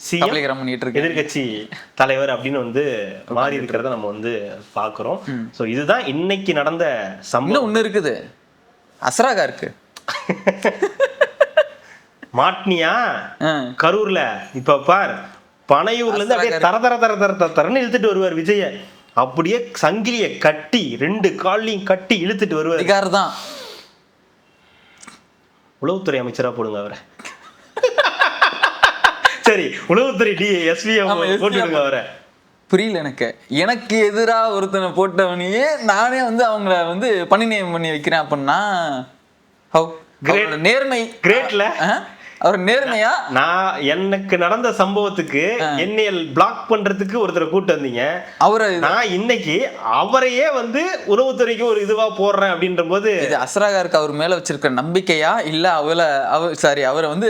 கபலீகரம் பண்ணிட்டு இருக்கு, எதிர்கட்சி தலைவர் அப்படின்னு வந்து மாறி இருக்கிறத நம்ம வந்து பாக்குறோம். சோ இதுதான் இன்னைக்கு நடந்த சம்பவம். ஒண்ணு இருக்குது, அஸ்ராகா இருக்கு. மாட்னியா கரூர்ல இப்ப பார், பனையூர்ல இருந்து அப்படியே தர தர தர தர தரன்னு இழுத்துட்டு வருவார் விஜய. அப்படியே சங்கிலிய கட்டி 2 கால்லையும் கட்டி இழுத்துட்டு வருவார். தான் உளவுத்துறை அமைச்சரா போடுங்க அவரை. சரி, உளவுத்துறை DSP போட்டுடுங்க அவரை. புரியல எனக்கு எதிரா ஒருத்தனை போட்டவனையே நானே வந்து அவங்கள வந்து பணி நியமனம் பண்ணி வைக்கிறேன் அப்படின்னா நேர்மை கிரேட்ல. அவர் நேர்மையா? நான் எனக்கு நடந்த சம்பவத்துக்கு என்னைய பிளாக் பண்றதுக்கு ஒருத்தரை கூட்டு வந்தீங்க. நான் இன்னைக்கு அவரையே வந்து உளவுத்துறைக்கு ஒரு இதுவா போடுறேன் அப்படின்ற போது இது அஸ்ராகாருக்கு அவர் மேல வச்சிருக்கிற நம்பிக்கையா இல்ல அவரை வந்து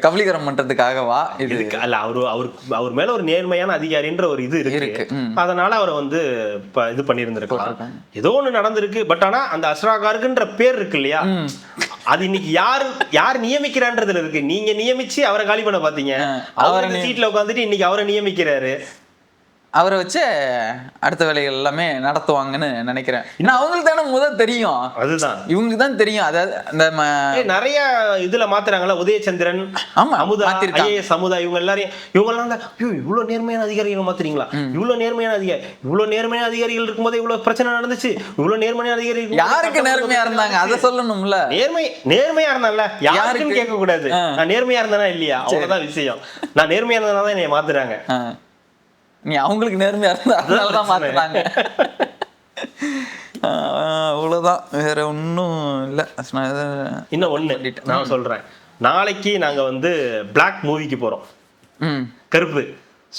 கபலீகரம் பண்றதுக்காகவா? இது அல்ல, அவர் மேல ஒரு நேர்மையான அதிகாரின்ற ஒரு இது இருக்கு. அதனால அவரை வந்து இது பண்ணியிருந்திருக்கலாம். ஏதோ ஒண்ணு நடந்திருக்கு. பட் ஆனா அந்த அஸ்ராகாருக்குன்ற பேர் இருக்கு இல்லையா, அது இன்னைக்கு யார் நியமிக்கிறான்றதுல இருக்கு. நீங்க நியமிச்சு அவரை காலி பண்ண பாத்தீங்க, அவர் சீட்ல உட்காந்துட்டு இன்னைக்கு அவரை நியமிக்கிறாரு. அவரை வச்சு அடுத்த வேலைகள் எல்லாமே நடத்துவாங்கன்னு நினைக்கிறேன். ஏன்னா அவங்களுக்கு தானே முதல் தெரியும், அதுதான் இவங்களுக்கு தான் தெரியும். அதாவது அந்த நிறைய இதுல மாத்துறாங்கல்ல, உதயச்சந்திரன், அமுதா, IAS அமுதா, இவங்க எல்லாம் இவ்வளவு நேர்மையான அதிகாரிகள் மாத்துறீங்களா, இவ்வளவு நேர்மையான அதிகாரிகள் இருக்கும்போது இவ்வளவு பிரச்சனை நடந்துச்சு, இவ்வளவு நேர்மையான அதிகாரிகள் யாருக்கு நேர்மையா இருந்தாங்க அதை சொல்லணும்ல. நேர்மையா இருந்தால யாருக்குன்னு கேட்க கூடாது. நான் நேர்மையா இருந்தானா இல்லையா, அவ்வளவுதான் விஷயம். நான் நேர்மையா இருந்தனாதான் என்னைய மாத்துறாங்க. நீ அவங்களுக்கு நேர்மையா இருந்தா அதனாலதான் மாத்துறாங்க. அவ்வளவுதான், வேற ஒன்னும் இல்ல. இன்னும் ஒண்ணு நான் சொல்றேன். நாளைக்கு நாங்க வந்து பிளாக் மூவிக்கு போறோம். கருப்பு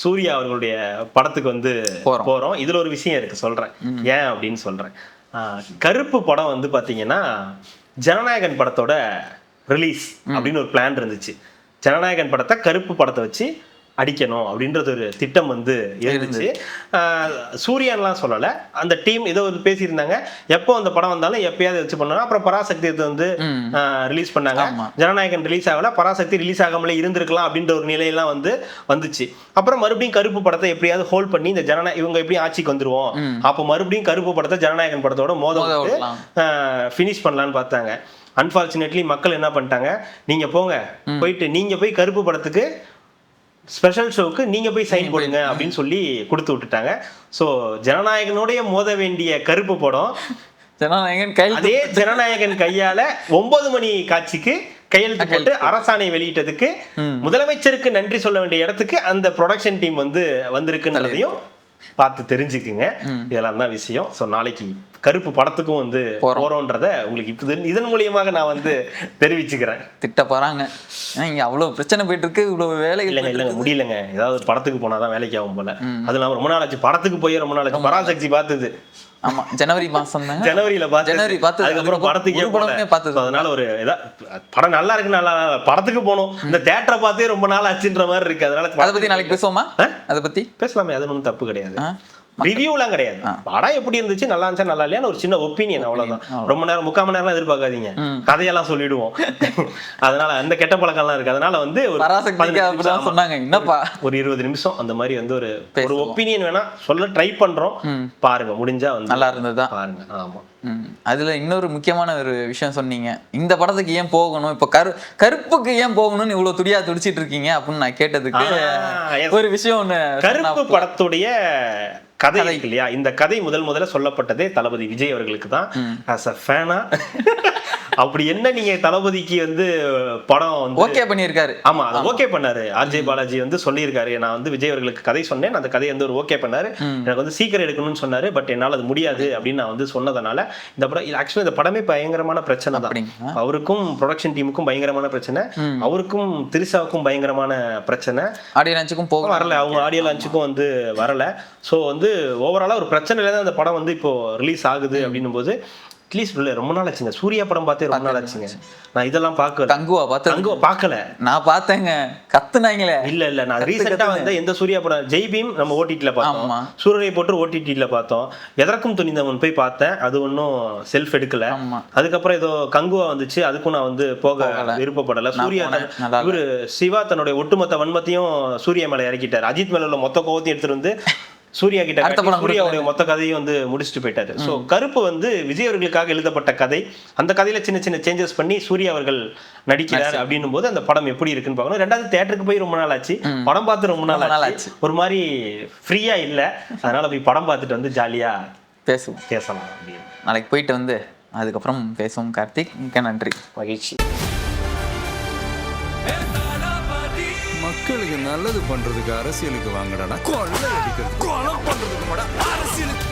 சூர்யா அவர்களுடைய படத்துக்கு வந்து போறோம். இதுல ஒரு விஷயம் இருக்கு, சொல்றேன் ஏன் அப்படின்னு சொல்றேன். கருப்பு படம் வந்து பாத்தீங்கன்னா ஜனநாயகன் படத்தோட ரிலீஸ் அப்படின்னு ஒரு பிளான் இருந்துச்சு. ஜனநாயகன் படத்தை கருப்பு படத்தை வச்சு அடிக்கணும் அப்படின்றது ஒரு திட்டம் வந்து இருந்துச்சு. சூர்யான்லாம் சொல்லலை, அந்த டீம் ஏதோ வந்து பேசியிருந்தாங்க. எப்போ அந்த படம் வந்தாலும் எப்பயாவது வச்சு பண்ணாங்க. அப்புறம் பராசக்தி வந்து ரிலீஸ் பண்ணாங்க. ஜனநாயகன் ரிலீஸ் ஆகல, பராசக்தி ரிலீஸ் ஆகாமலே இருந்திருக்கலாம் அப்படின்ற ஒரு நிலையெல்லாம் வந்துச்சு. அப்புறம் மறுபடியும் கருப்பு படத்தை எப்படியாவது ஹோல்ட் பண்ணி இந்த இவங்க எப்படி ஆட்சிக்கு வந்துருவோம், அப்போ மறுபடியும் கருப்பு படத்தை ஜனநாயகன் படத்தோட மோத ஃபினிஷ் பண்ணலான்னு பார்த்தாங்க. அன்பார்ச்சுனேட்லி மக்கள் என்ன பண்ணிட்டாங்க, நீங்க போங்க, நீங்க போய் கருப்பு படத்துக்கு ஸ்பெஷல் ஷோக்கு நீங்க போய் சைன் போடுங்க அப்படின்னு சொல்லி கொடுத்து விட்டுட்டாங்க. ஸோ ஜனநாயகனுடைய மோத வேண்டிய கருப்பு படம் அதே ஜனநாயகன் கையால 9 மணி காட்சிக்கு கையெழுத்து போட்டு அரசாணை வெளியிட்டதுக்கு முதலமைச்சருக்கு நன்றி சொல்ல வேண்டிய இடத்துக்கு அந்த ப்ரொடக்ஷன் டீம் வந்து வந்திருக்குன்றதையும் பார்த்து தெரிஞ்சுக்குங்க. இதெல்லாம் தான் விஷயம். ஸோ நாளைக்கு கருப்பு படத்துக்கும் வந்து போறோன்றத உங்களுக்கு இதன் மூலியமாக நான் வந்து தெரிவிச்சுக்கிறேன். திட்ட போறாங்க, இங்க அவ்வளவு பிரச்சனை போயிட்டு இருக்கு, இவ்வளவு வேலை இல்லைங்க முடியலங்க. ஏதாவது படத்துக்கு போனாதான் வேலைக்கு ஆகும் போல. அது இல்லாம ரொம்ப நாள் ஆச்சு படத்துக்கு போய், ரொம்ப நாள் ஆச்சு. பராசக்தி பார்த்தது ஆமா ஜனவரி மாசம் தான், ஜனவரி பார்த்து அதுக்கப்புறம் படத்துக்கு பார்த்தது. அதனால ஒரு படம் நல்லா இருக்கு, நல்லா படத்துக்கு போகணும். இந்த தியேட்டரை பார்த்தே ரொம்ப நாள் ஆச்சுன்ற மாதிரி இருக்கு. அதனால அதை பத்தி நாளைக்கு பேசுவோமா? அதை பத்தி பேசலாமே, அது ஒன்றும் தப்பு கிடையாது. ரிவ்யூலாம் கிடையாது. படம் எப்படி இருந்துச்சு, நல்லா இருந்துச்சா நல்லா இல்லையா ஒரு சின்ன ஒப்பீனியன், அவ்வளவுதான். ரொம்ப நேரம் 3/4 மணி நேரம் எதிர்பார்க்காதீங்க, கதையெல்லாம் சொல்லிடுவோம். அதனால அந்த கெட்ட பழக்கம்லாம் இருக்கு. அதனால வந்து சொன்னாங்க என்னப்பா ஒரு 20 நிமிஷம் அந்த மாதிரி வந்து ஒரு ஒப்பீனியன் வேணா சொல்ல ட்ரை பண்றோம். பாருங்க, முடிஞ்சா வந்து நல்லா இருந்ததா பாருங்க. ஆமா, அதுல இன்னொரு முக்கியமான ஒரு விஷயம் சொன்னீங்க, இந்த படத்துக்கு ஏன் போகணும், இப்ப கருப்புக்கு ஏன் போகணும்னு இவ்வளவு துடியா துடிச்சிட்டு இருக்கீங்க அப்படின்னு நான் கேட்டதுக்கு ஒரு விஷயம் ஒண்ணு. கருப்பு படத்துடைய கதை இல்லையா, இந்த கதை முதல்ல சொல்லப்பட்டதே தளபதி விஜய் அவர்களுக்கு தான். as a fan-ஆ அப்படி என்ன நீங்க தளபதிக்கு வந்து படம் வந்து ஓகே பண்ணியிருக்காரு. ஆமா, அது ஓகே பண்ணாரு. RJ பாலாஜி வந்து சொல்லியிருக்காரு, நான் வந்து விஜய் அவர்களுக்கு கதை சொன்னேன், அந்த கதையை வந்து ஒரு ஓகே பண்ணாரு, எனக்கு வந்து சீக்கிரம் எடுக்கணும்னு சொன்னாரு, பட் என்னால் அது முடியாது அப்படின்னு நான் வந்து சொன்னதுனால இந்த படம் ஆக்சுவலி இந்த படமே பயங்கரமான பிரச்சனை தான். அவருக்கும் ப்ரொடக்ஷன் டீமுக்கும் பயங்கரமான பிரச்சனை, அவருக்கும் திரிசாவுக்கும் பயங்கரமான பிரச்சனை. ஆடியோ லான்ச்சுக்கும் போக வரல, அவங்க ஆடியோ லான்ச்சுக்கும் வந்து வரல. ஸோ வந்து ஓவராலா ஒரு பிரச்சனையில தான் அந்த படம் வந்து இப்போ ரிலீஸ் ஆகுது அப்படின்னும் போது அட்லீஸ்ட் இல்லை ரொம்ப நாள் ஆச்சுங்க. சூர்யா படம் பார்த்தே ரொம்ப நாள் ஆச்சுங்க. நான் இதெல்லாம் பார்க்கல. கங்குவா பார்க்கல. நான் பார்த்தேங்க, கத்துனாங்களே. இல்ல நான் ரீசெண்டா வந்து எந்த சூர்யா படம், ஜெய் பீம் நம்ம ஓடிடில பார்த்தோம், சூரரை போட்டு ஓடிடில பார்த்தோம், எதற்கும் துணிந்தவன் போய் பார்த்தேன், அது ஒன்றும் செல்ஃப் எடுக்கல. அதுக்கப்புறம் ஏதோ கங்குவா வந்துச்சு, அதுக்கும் நான் வந்து போக விருப்பப்படல. சூர்யா இவரு சிவா தன்னுடைய ஒட்டுமொத்த வன்மத்தையும் சூர்யா மேல இறக்கிட்டாரு. அஜித் மேல உள்ள மொத்த கோவத்தையும் எடுத்துட்டு வந்து சூர்யா கிட்ட சூர்யாவுடைய மொத்த கதையும் வந்து முடிச்சுட்டு போயிட்டாரு. ஸோ கருப்பு வந்து விஜய் அவர்களுக்காக எழுதப்பட்ட கதை. அந்த கதையில சின்ன சின்ன சேஞ்சஸ் பண்ணி சூர்யா அவர்கள் நடிக்கிறார் அப்படின்னும் போது அந்த படம் எப்படி இருக்குன்னு பார்க்கணும். ரெண்டாவது தியேட்டருக்கு போய் ரொம்ப நாள் ஆச்சு, படம் பார்த்து ரொம்ப நாள் ஆச்சு, ஒரு மாதிரி ஃப்ரீயா இல்லை. அதனால போய் படம் பார்த்துட்டு வந்து ஜாலியா பேசலாம் அப்படின்னு நாளைக்கு போயிட்டு வந்து அதுக்கப்புறம் பேசுவோம். கார்த்திக், மிக்க நன்றி, மகிழ்ச்சி. மக்களுக்கு நல்லது பண்றதுக்கு அரசியலுக்கு வாங்கடா, கொள்ளை அடிக்கிறது, கொலை பண்றதுக்கு அரசியலுக்கு